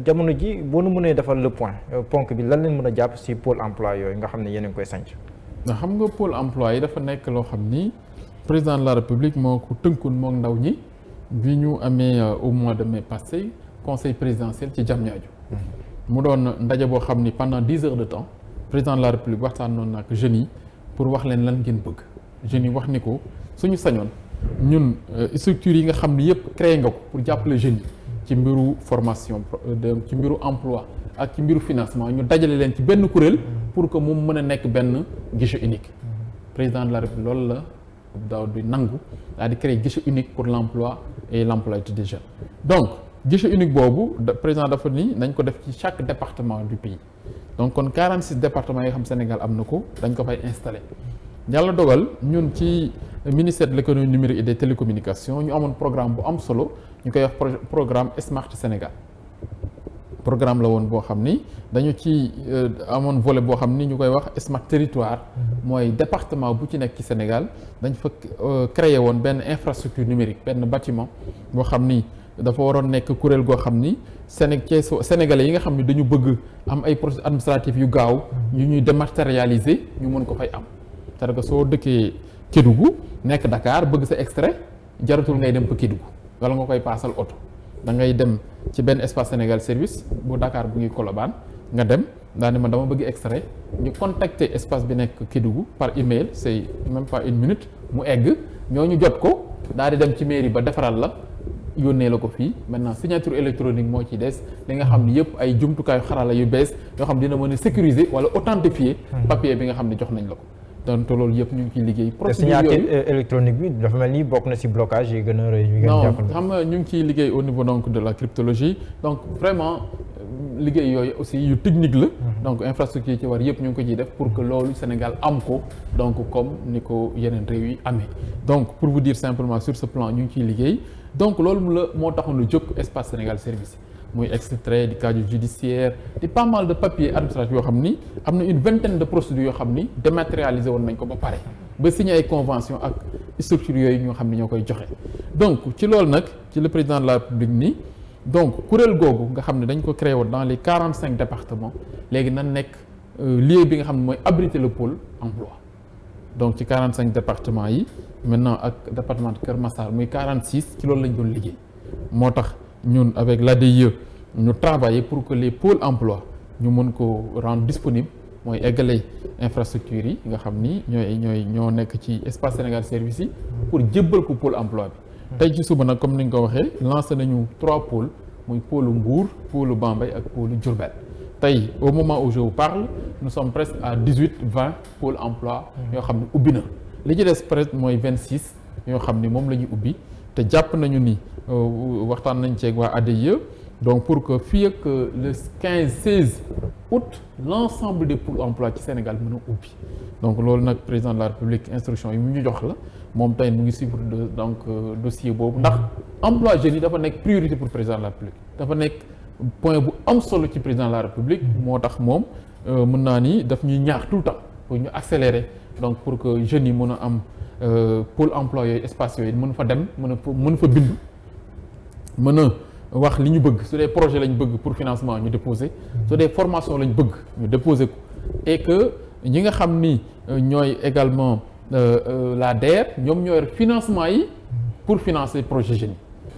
jamono ji boo nu mënee defal le point ponk bi lan leen mën a jàpp si pôle emploi yooyu nga xam ne yéen a ngi koy sanc ndax xam nga pôle emploi yi dafa nekk loo xam ni président de la république moo ko tënkoon mook ndaw ñi bi ñu amee au mois de mai passé conseil présidentiel ci Diamniadio mu doon ndaje boo xam ni pendant 10 heures de temps président de la république waxtaanoon na ak jeunes yi pour wax leen lan ngeen bëgg jeunes yi wax ni ko suñu sañoon ñun structures yi nga xam ni yëpp créé nga ko pour jàppale jeunes yi ci mbiru formation ci mbiru emploi ak ci mbiru financement ñu dajale leen ci benn kuréel pour que moom mën a nekk benn guichet unique président de la République loolu la daaw di nangu daal di créer guichet unique pour l'emploi et l'employabilité des jeunes donc guichet unique boobu président dafa ni nañ ko def ci chaque département du pays donc kon 46 départements yi xam Sénégal am na ko dañ ko fay installer yàlla dogal ñun ci ministère de l'économie numérique et des télécommunications ñu amoon programme bu am solo ñu koy wax programme Smart Sénégal programme la woon boo xam ni dañu ci amoon volet boo xam ni ñu koy wax Smart Territoire mooy département bu ci nekk ci Sénégal dañ fa créer woon benn infrastructure numérique benn bâtiment boo xam ni dafa waroon nekk kuréel goo xam ni sénégalais yi nga xam ni dañu bëgg am ay processus administratifs yu gaaw yu ñuy dématérialiser ñu mën ko fay am c'est-à-dire que soo dëkkee Kédougou nekk Dakar bëgg sa extrait jaratul ngay dem ba Kédougou wala nga koy paasal oto da ngay dem ci benn espace Sénégal service bu Dakar bu ngi Colobane nga dem daa ne ma dama bëgg extrait ñu contacter espace bi nekk Kédougou par email c'est même pas une minute mu egg ñooñu jot ko daal di dem ci mairie ba defaral la yónnee la ko fii maintenant signature électronique moo ci des li nga xam ni yëpp ay jumtukaayu xarala yu bees yoo xam dina mën a sécuriser wala authentifier papier bi nga xam ne jox nañ la ko donc loolu yëpp ñu ngi ciy liggéey. procédure yooyu signature électronique bi dafa mel ni bokk na ci blocage yi gën a rëy. yi non xam nga ñu ngi ciy liggéey au niveau donc de la cryptologie donc vraiment liggéey yooyu aussi yu technique la. donc infrastructure yi ci war yëpp ñu ngi ko ciy def pour que loolu Sénégal am ko donc comme ni ko yeneen réew yi amee. donc pour vous dire simplement sur ce plan ñu ngi ciy liggéey donc loolu la moo taxoon lu jóg espace Sénégal service. muy extrait di casier judiciaire di pas mal de papiers administratifs yoo xam ni am na une vingtaine de procédures yoo xam ni dématérialisé woon nañ ko ba pare ba signé ay convention ak structures yooyu ñoo xam ni ñoo koy joxe donc ci loolu nag ci le président de la République ni donc kuréel googu nga xam ne dañ ko créé woon dans les 45 départements léegi na nekk lieu bi nga xam ne mooy abriter le pôle emploi donc ci 45 départements yi maintenant ak département de Kër Massar muy 46 ci loolu lañ doon liggéey moo tax ñun avec l'ADIE ñu travailler pour que les pôles emploi ñu mën ko rendre disponible mooy eggale infrastructure yi nga xam ni ñoo nekk ci espace Sénégal service yi pour jébbal ko pôle emploi bi tey ci suba nag comme ni nga ko waxee lancé nañu 3 pôles muy pôle Mbour pôle Bambey ak pôle Diourbel tey au moment où je vous parle nous sommes presque à 18-20 pôles emploi yoo xam ne ubbi na li ci des presque mooy 26 yoo xam ni moom la ñuy ubbi te jàpp nañu ni waxtaan nañ ceeg waa ADIE donc pour que fii ak le 15-16 ut l'ensemble des pôles emploi ci Sénégal mën a ubbi donc loolu nag président de la République instruction yi mu ñu jox la moom tey mu ngi suivre donc dossier boobu ndax emploi jeunes yi dafa nekk priorité pour président de la République dafa nekk point bu am solo ci président de la République moo tax moom mën naa ni daf ñuy ñaax tout le temps pour ñu accélérer donc pour que jeunes yi mën a am pôle emploi yooyu espace yooyu mën fa dem mën fa bindu mën a wax li ñu bëgg su dee projet lañ bëgg pour financement ñu déposer su dee formation lañ bëgg ñu déposer ko et que ñi nga xam ni ñooy également la DER ñoom ñooy financement yi pour financer projet jeunes yi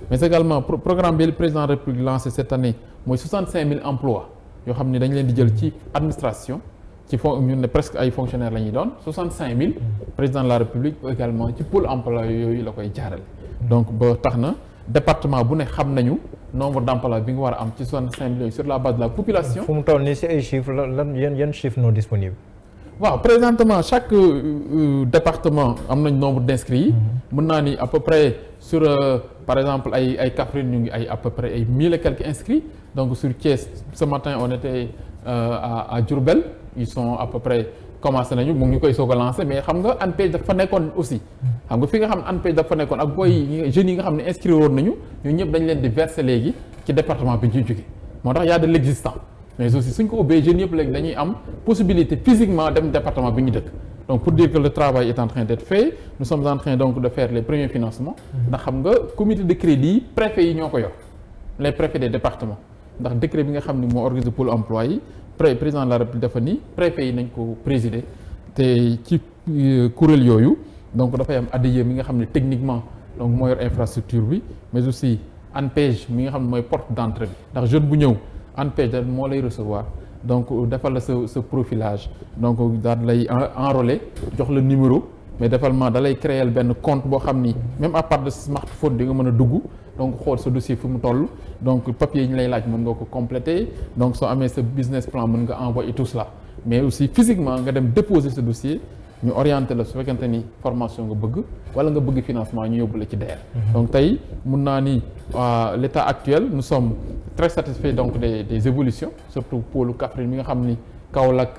mais également programme bi le président de la République lancé cette année mooy 65 000 emplois yoo xam ni dañ leen di jël ci administration ci fond ñu ne presque ay fonctionnaires la ñuy doon 65 000 président de la République également ci pôle emploi yooyu la koy jaarale donc ba tax na département bu ne xam nañu nombre d'emplois bi nga war a am ci 65 millions sur la base de la population. fu mu toll nii si ay chiffres lan yan chiffres non disponibles. waaw présentement chaque département am nañ nombre d'inscrits yi. mën naa ni à peu près sur par exemple ay Kaffrine ñu ngi ay à peu près ay 1000 et quelques inscrits donc sur Thiès ce matin on était à Diourbel ils sont à peu près commencé nañu mu ngi koy soog a lancé mais xam nga ANPEJ dafa nekkoon aussi xam nga fi nga xam ne ANPEJ dafa nekkoon ak booy jeunes yi nga xam ne inscrire woon nañu ñun ñëpp dañ leen di verser léegi ci département bi ñu jóge moo tax y a de l'existant mais aussi suñ ko ubbee jeunes yëpp léegi dañuy am possibilité physiquement dem département bi ñu dëkk donc pour dire que le travail est en train d'être fait nous sommes en train donc de faire les premiers financements ndax xam nga comité de crédit préfet yi ñoo ko yor les préfets des départements ndax décret bi nga xam ni moo organise pôle emploi yi président de la République dafa ni préfet yi nañ ko présider te ci kuréel yooyu donc dafay am ADIE mi nga xam ne techniquement donc moo yor infrastructure bi mais aussi ANPEJ mi nga xam ne mooy porte d'entrée bi ndax jeune bu ñëw ANPEJ da moo lay recevoir donc defal la sa profilage donc daal lay enrôler jox la numéro mais défalement da lay créer benn compte boo xam ni même à part de smartphone di nga mën a dugg donc xool sa dossier fu mu toll donc papier yi ñu lay laaj mën nga ko compléter donc soo amee sa business plan mën nga envoyer tout cela mais aussi physiquement nga dem déposer ce dossier ñu orienter la su fekkente ni formation nga bëgg wala nga bëgg financement ñu yóbbu la ci DER. donc tey mun naa ni l'état actuel nous sommes très satisfaits donc des évolutions surtout pôle Kaffrine mi nga xam ni Kaolack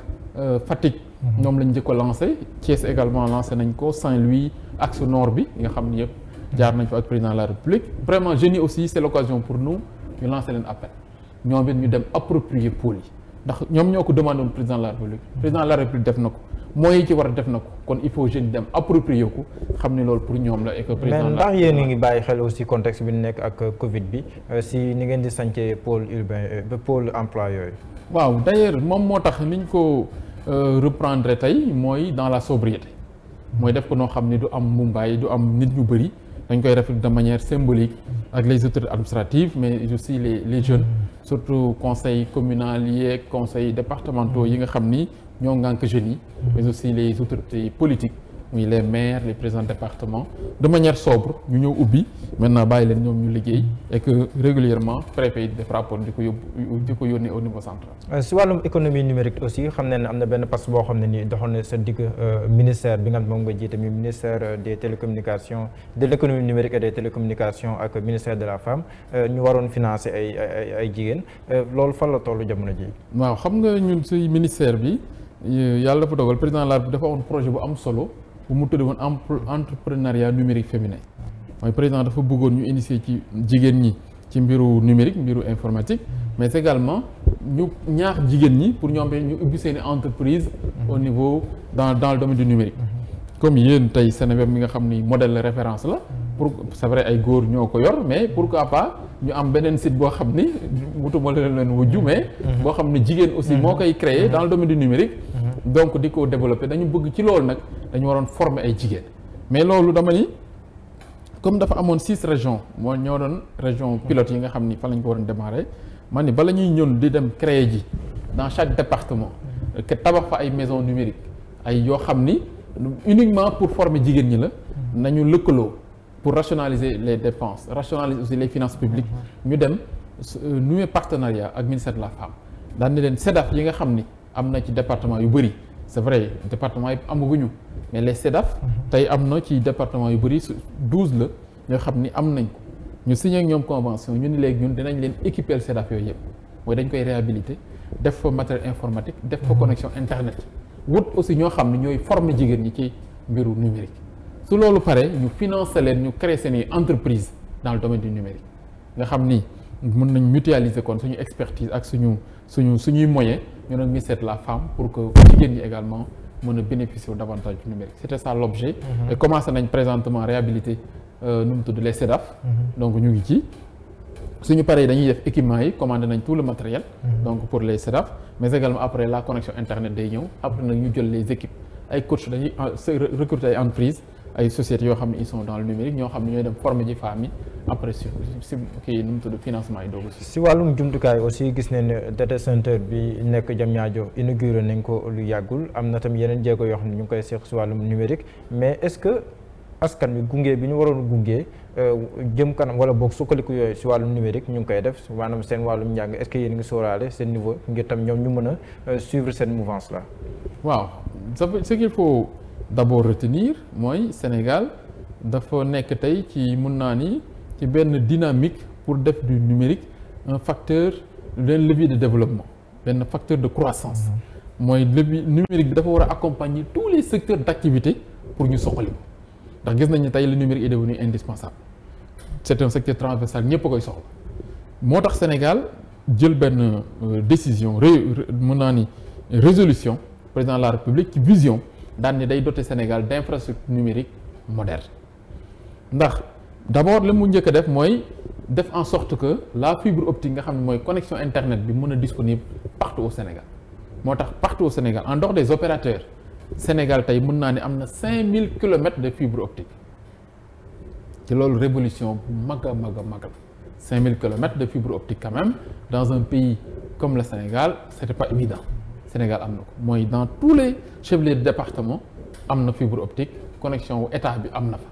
Fatick ñoom lañ njëkk a lancé Thiès également lancé nañ ko Saint-Louis axe nord bi nga xam ni yëpp jaar nañ fa ak président de la République vraiment jeunes yi aussi c'est l'occasion pour nous ñu lancer leen appel ñoom it ñu dem approprier pôle yi ndax ñoom ñoo ko demandé woon président de la République président de la République def na ko mooy ci war a def na ko kon il faut jeunes dem approprier ko xam ne loolu pour ñoom la et que président mais ndax yéen a ngi bàyyi xel aussi contexte bi nekk ak Covid bi si ni ngeen di sancee pôle urbain pôle emploi yooyu. waaw d'ailleurs moom moo tax niñ ko reprendre tey mooy dans la sobriété mooy def ko noo xam ne du am mumbaay du am nit ñu bëri dañ koy def de manière symbolique ak les autorités administratives mais aussi les jeunes surtout conseils communal yi ak conseils départementaux yi nga xam ni ñoo ngànk jeunes yi mais aussi les autorités politiques muy les maires les présidents de département de manière sobre ñu ñëw ubbi maintenant bàyyi leen ñoom ñu liggéey et que régulièrement préfet yi def rapport di ko yónnee au niveau central. si wàllum économie numérique aussi xam ne am na benn poste boo xam ne nii doxoon na sa digg ministère bi nga xam moom nga jiite mi ministère des télécommunications de l'économie numérique et des télécommunications ak ministère de la femme ñu waroon financer ay jigéen loolu fan la tollu jamono ji. waaw xam nga ñun si ministère bi yàlla dafa dogal président de la République dafa amoon projet bu am solo. bu mu tudd woon entrepreneuriat numérique féminin mooy président dafa bëggoon ñu initier ci jigéen ñi ci mbiru numérique mbiru informatique mais également ñu ñaax jigéen ñi pour ñoom ñu ubbi seeni entreprise au niveau dans le domaine du numérique comme yéen tey Seneweb mi nga xam ni modèle de référence la pour c'est vrai ay góor ñoo ko yor mais pourquoi pas ñu am beneen site boo xam ni wutuma leen wujju mais boo xam ni jigéen aussi moo koy créer dans le domaine du numérique donc di ko développer dañu bëgg ci loolu nag dañu waroon former ay jigéen mais loolu dama ni comme dafa amoon 6 régions moo ñoo doon région pilote yi nga xam ni fa lañ ko waroon démarrer man ni bala ñuy ñëw di dem créer ji dans chaque département que tabax fa ay maisons numériques ay yoo xam ni uniquement pour former jigéen ñi la nañu lëkkaloo pour rationaliser les dépenses rationaliser aussi les finances publiques ñu dem nouer partenariat ak ministère de la femme daan ni leen SEDAF yi nga xam ni am na ci département yu bëri c'est vrai département yi amaguñu mais les SEDAF tey am na ci département yu bëri 12 la ñoo xam ni am nañ ko ñu signé ak ñoom convention ñu ni léegi ñun dinañ leen équiper SEDAF yooyu yëpp mooy dañ koy réhabiliter def fa matériel informatique def fa connexion internet wut aussi ñoo xam ne ñooy former jigéen ñi ci mbiru numérique su loolu pare ñu financer leen ñu créer seeni entreprise dans le domaine du numérique nga xam ni mën nañ mutualiser kon suñu expertise ak suñuy moyen ñu nag ministère de la femme pour que jigéen ñi également mën a bénéficier davantage du numérique c'était ça l'objet et commencé nañ présentement réhabiliter nu mu tudd les CEDAF donc ñu ngi ci suñu paree dañuy def équipement yi commandé nañ tout le matériel donc pour les CEDAF mais également après la connexion internet day ñëw après nag ñu jël les équipes ay coach dañuy recruter ay entreprises ay sociétés yoo xam ne ils sont dans le numérique ñoo xam ne ñooy dem former ji femmes yi après si kii nu mu tudd financement yi doogu si wàllum jumtukaay aussi gis nañ ne data center bi nekk Diamniadio inauguré nañ ko lu yàggul am na tam yeneen jéego yoo xam ne ñu ngi koy seq si wàllum numérique mais est-ce que askan bi gunge bi ñu waroon gunge jëm kanam wala boog sukkandiku yooyu si wàllum numérique ñu ngi koy def maanaam seen wàllum njàng est-ce que yéen ngi sóoraale seen niveau ngir tam ñoom ñu mën a suivre cette mouvance là. waaw ce qu'il faut d'abord retenir mooy Sénégal dafa nekk tey ci mun naa ni ci benn dynamique pour def du numérique un facteur d'un levier de développement benn facteur de croissance mooy levier numérique bi dafa war a accompagner tous les secteurs d'activité pour ñu soxali ko ndax gis nañ ne tey le numérique est devenu indispensable c'est un secteur transversal ñëpp a koy soxla moo tax Sénégal jël benn décision mun naa ni résolution président de la République ci vision daan ni day doter Sénégal d'infrastructures numériques modernes ndax d'abord li mu njëkk a def mooy def en sorte que la fibre optique nga xam ne mooy connexion internet bi mën a disponible partout au Sénégal moo tax partout au Sénégal en dehors des opérateurs Sénégal tey mën naa ne am na 5000 kilomètres de fibre optique ci loolu révolution bu mag a mag a mag la 5000 kilomètres de fibre optique quand même dans un pays comme le Sénégal c'était pas évident Sénégal am na ko mooy dans tous les chefs-lieux de département am na fibre optique connexion wu état bi am na fa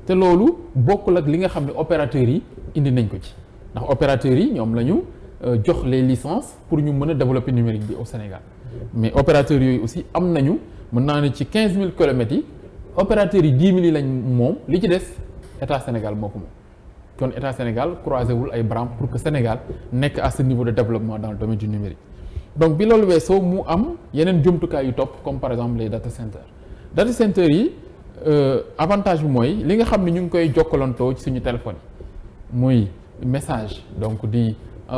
te loolu bokkul ak li nga xam ne opérateurs yi indi nañ ko ci ndax opérateurs yi ñoom la ñu jox les licences pour ñu mën a développer numérique bi au Sénégal mais opérateurs yooyu aussi am nañu mën naa ne ci 15000 kilomètres yi opérateurs yi 10 000 yi lañ moom li ci des état Sénégal moo ko moom kon état Sénégal croisé wul ay bras pour que Sénégal nekk à ce niveau de développement dans le domaine du numérique donc bi loolu weesoo mu am yeneen jumtukaay yu topp comme par exemple les data centers yi avantage bi mooy li nga xam ne ñu ngi koy jokkalantoo ci suñu téléphone yi muy message donc di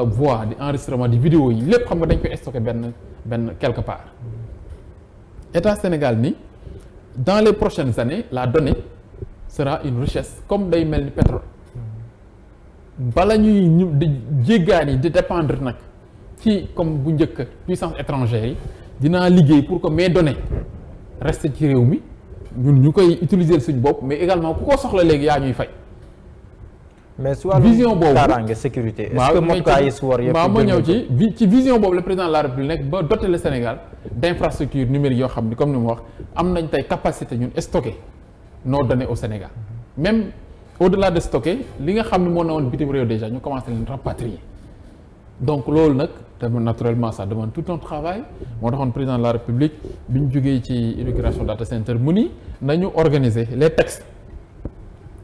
voix di enregistrement di vidéo yi lépp xam nga dañ koy stocké benn quelque part état Sénégal ni dans les prochaines années la donnée sera une richesse comme day mel ni pétrole bala ñuy di jéggaani di dépendre nag ci comme bu njëkk puissance étrangère yi dinaa liggéey pour que mes données restent ci réew mi ñun ñu koy utiliser suñu bopp mais également ku ko soxla léegi yaa ñuy fay. mais su wàllu vision boobu kaaraange sécurité. est-ce que matukaay yi si war yëpp. waaw ma ñëw ci vision boobu le président de la République nekk ba doter le Sénégal d'infrastructures numériques yoo xam ni comme ni mu wax am nañ tey capacité ñun stocker nos données au Sénégal même au-delà de stocker li nga xam ne moo ne woon bitim réew déjà ñu commencé leen rapatrier donc loolu nag naturellement ça demande tout un travail moo taxoon président de la République bi ñu jógee ci inauguration data center mu ni nañu organiser les textes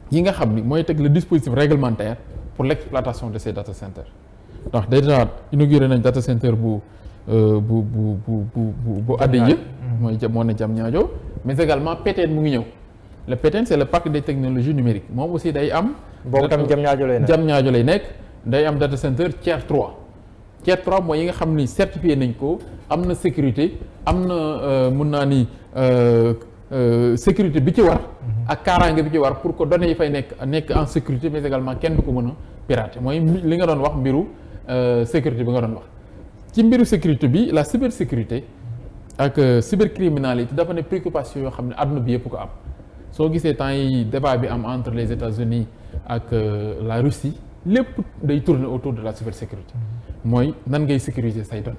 yi nga xam ni mooy teg le dispositif réglementaire pour l'exploitation de ces data centers ndax déjà inauguré nañ data center bu Adéye mooy moo ne Diamniadio mais également PTN mu ngi ñëw le PTN c'est le parc des technologies numériques moom aussi day am boobu tam Diamniadio lay nekk day am data center tier 3 tier 3 mooy yi nga xam ni certifié nañ ko am na sécurité am na mun naa ni sécurité bi ci war ak kaaraange bi ci war pour que données yi fay nekk en sécurité mais également kenn du ko mën a pirater mooy li nga doon wax mbiru sécurité bi nga doon wax ci mbiru sécurité bi la cybersécurité ak cybercriminalité dafa ne préoccupation yoo xam ne àdduna bi yëpp ko am soo gisee temps yi débat bi am entre les États-Unis ak la Russie lépp day tourner autour de la cybersécurité mooy nan ngay sécuriser say données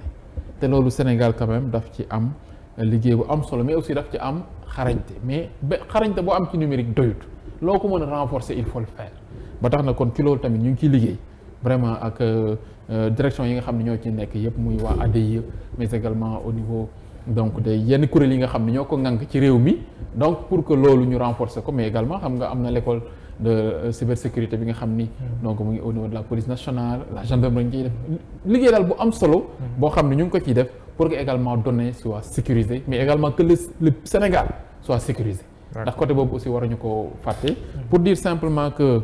te loolu Sénégal quand même daf ci am liggéey bu am solo mais aussi daf ci am xarañte mais xarañte boo am ci numérique doyut loo ko mën a renforcer il faut le faire ba tax na kon ci loolu tamit ñu ngi ciy liggéey vraiment ak direction yi nga xam ne ñoo ci nekk yëpp muy waa ADIE mais également au niveau donc des yenn kuréel yi nga xam ne ñoo ko ŋànk ci réew mi donc pour que loolu ñu renforcer ko mais également xam nga am na l'école de cybersécurité bi nga xam ni donc mu ngi au niveau de la police nationale la gendarmerie ngi ciy def liggéey daal bu am solo boo xam ne ñu ngi ko ciy def pour que également données soient sécurisées mais également que le Sénégal soit sécurisé ndax côté boobu aussi waruñu ko fàtte pour dire simplement que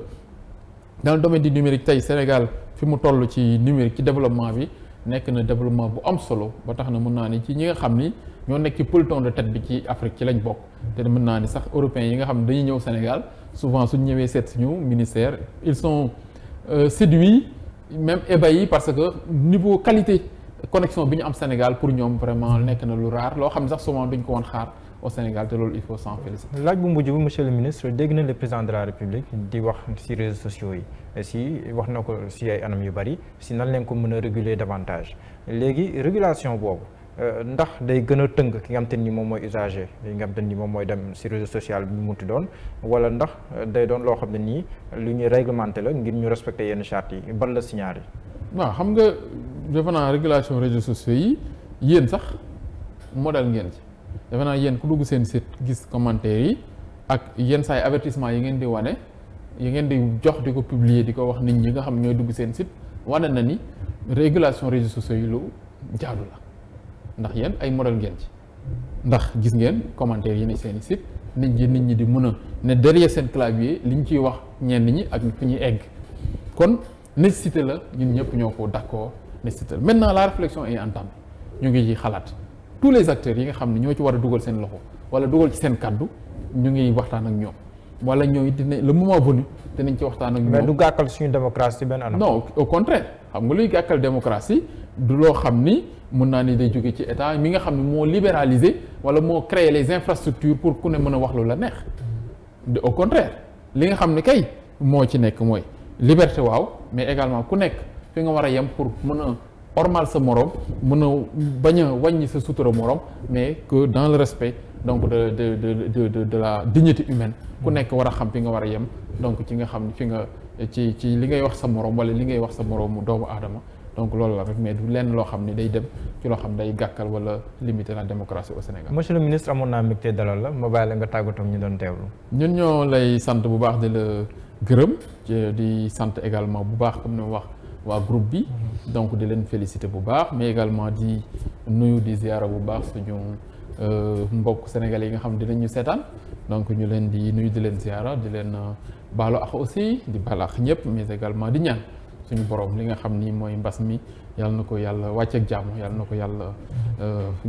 dans le domaine du numérique tey Sénégal fi mu toll ci numérique ci développement bi nekk na développement bu am solo ba tax na mën naa ni ci ñi nga xam ni ñoo nekk ci peloton de tête bi ci Afrique ci lañ bokk te mën naa ni sax européens yi nga xam ne dañuy ñëw Sénégal souvent suñ ñëwee seet suñu ministère ils sont séduits même ébahis parce que niveau qualité connexion bi ñu am Sénégal pour ñoom vraiment nekk na lu rare loo xam ne sax souvent duñ ko woon xaar au Sénégal te loolu il faut s'en féliciter. laaj bu mujj bi monsieur le ministre dégg na le président de la République di wax ci réseaux sociaux yi si wax na ko si ay anam yu bari si nan leen ko mën a réguler davantage léegi régulation boobu ndax day gën a tënk ki nga xam te ni moom mooy usager yi nga xam te ni moom mooy dem si réseau social bi mu munti doon wala ndax day doon loo xam ne nii lu ñuy réglementé la ngir ñu respecter yenn chartes yi ban la signaler yi. waaw xam nga defe naa régulation réseaux sociaux yi yéen sax modèle ngeen ci. defe naa yéen ku dugg seen site gis commentaires yi ak yenn saay avertissement yi ngeen di wane yi ngeen di jox di ko publier di ko wax nit ñi nga xam ñooy dugg seen site wane na ni régulation réseaux sociaux yi lu jaadu la ndax yéen ay modèle ngeen ci ndax gis ngeen commentaires yi ne seen i site nit ñi di mën a ne derrière seen clavier li ñu ciy wax ñenn ñi ak fi ñuy egg kon nécessité la ñun ñëpp ñoo ko d'accord nécessité la maintenant la réflexion est entamée ñu ngi ci xalaat tous les acteurs yi nga xam ne ñoo ci war a dugal seen loxo wala dugal ci seen kaddu ñu ngi waxtaan ak ñoom wala ñooy dina le moment venu dinañ ci waxtaan ak ñoom. mais du gàkkal suñu démocratie benn anam. non au contraire xam nga luy gàkkal démocratie du loo xam ni mun naa ni day jóge ci état mi nga xam ne moo libéraliser wala moo créer les infrastructures pour ku ne mën a wax lu la neex. au contraire li nga xam ne kay moo ci nekk mooy liberté waaw mais également ku nekk fi nga war a yem pour mën a. ormal sa morom mën a bañ a wàññi sa sutura morom mais que dans le respect donc de la dignité humaine ku nekk war a xam fi nga war a yem donc ci nga xam fi nga ci li ngay wax sa morom wala li ngay wax sa moroomu doomu aadama donc loolu la rek mais du lenn loo xam ni day dem ci loo xam day gàkkal wala limiter la démocratie au Sénégal. monsieur le ministre amoon naa mbégte dalal la ma bàyyi la nga tàggatoo ñu doon teewlu. ñun ñoo lay sant bu baax di la gërëm di sant également bu baax comme ni ma wax. waa groupe bi donc di leen féliciter bu baax mais également di nuyu di ziara bu baax suñu mbokk sénégalais yi nga xam dinañ ñu seetaan donc ñu leen di nuyu di leen ziara di leen baalu ak aussi di baal ak ñëpp mais également di ñaan suñu borom li nga xam ni mooy mbas mi yàlla na ko yàlla wàcceeg jàmm yàlla na ko yàlla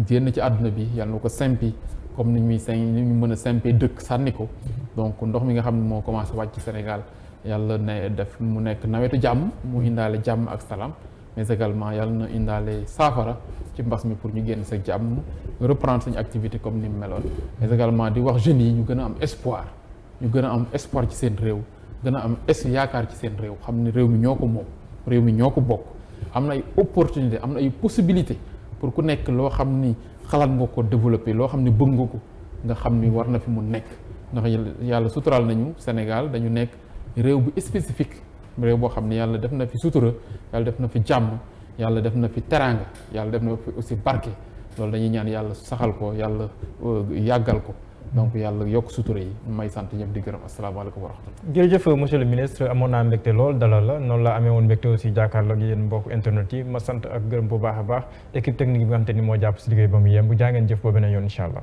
génn ci àdduna bi yàlla na ko sempi comme ni ñu mën a sempee dëkk sànni ko donc ndox mi nga xam ne moo commencé wàcc ci Sénégal yàlla na def mu nekk nawetu jàmm mu indaale jàmm ak salaam mais également yàlla na indaale saafara ci mbas mi pour ñu génn sa jàmm reprendre suñu activité comme ni mu meloon mais également di wax jeunes yi ñu gën a am espoir ci seen réew gën a am yaakaar ci seen réew xam ne réew mi ñoo ko moom réew mi ñoo ko bokk am na ay opportunité am na ay possibilité pour ku nekk loo xam ni xalaat nga ko développer loo xam ni bëgg nga ko nga xam ni war na fi mu nekk ndax yàlla suturaal nañu Sénégal dañu nekk réew bu spécifique réew boo xam ne yàlla def na fi sutura yàlla def na fi jàmm yàlla def na fi teraanga yàlla def na fi aussi barke loolu dañuy ñaan yàlla saxal ko yàlla yàggal ko donc yàlla yokk sutura yi may sant ñëpp di gërëm asalaamaaleykum wa rahmatulah. jërëjëf monsieur le ministre amoon naa mbégte lool dalal la noonu la amee woon mbégte aussi jàkkaarloo ak yéen mbokk internet yi ma sant ak gërëm bu baax a baax équipe technique bi nga xam te ni moo jàpp si liggéey ba mu yem bu jaa ngeen jëf boo beneen yoon incha allah.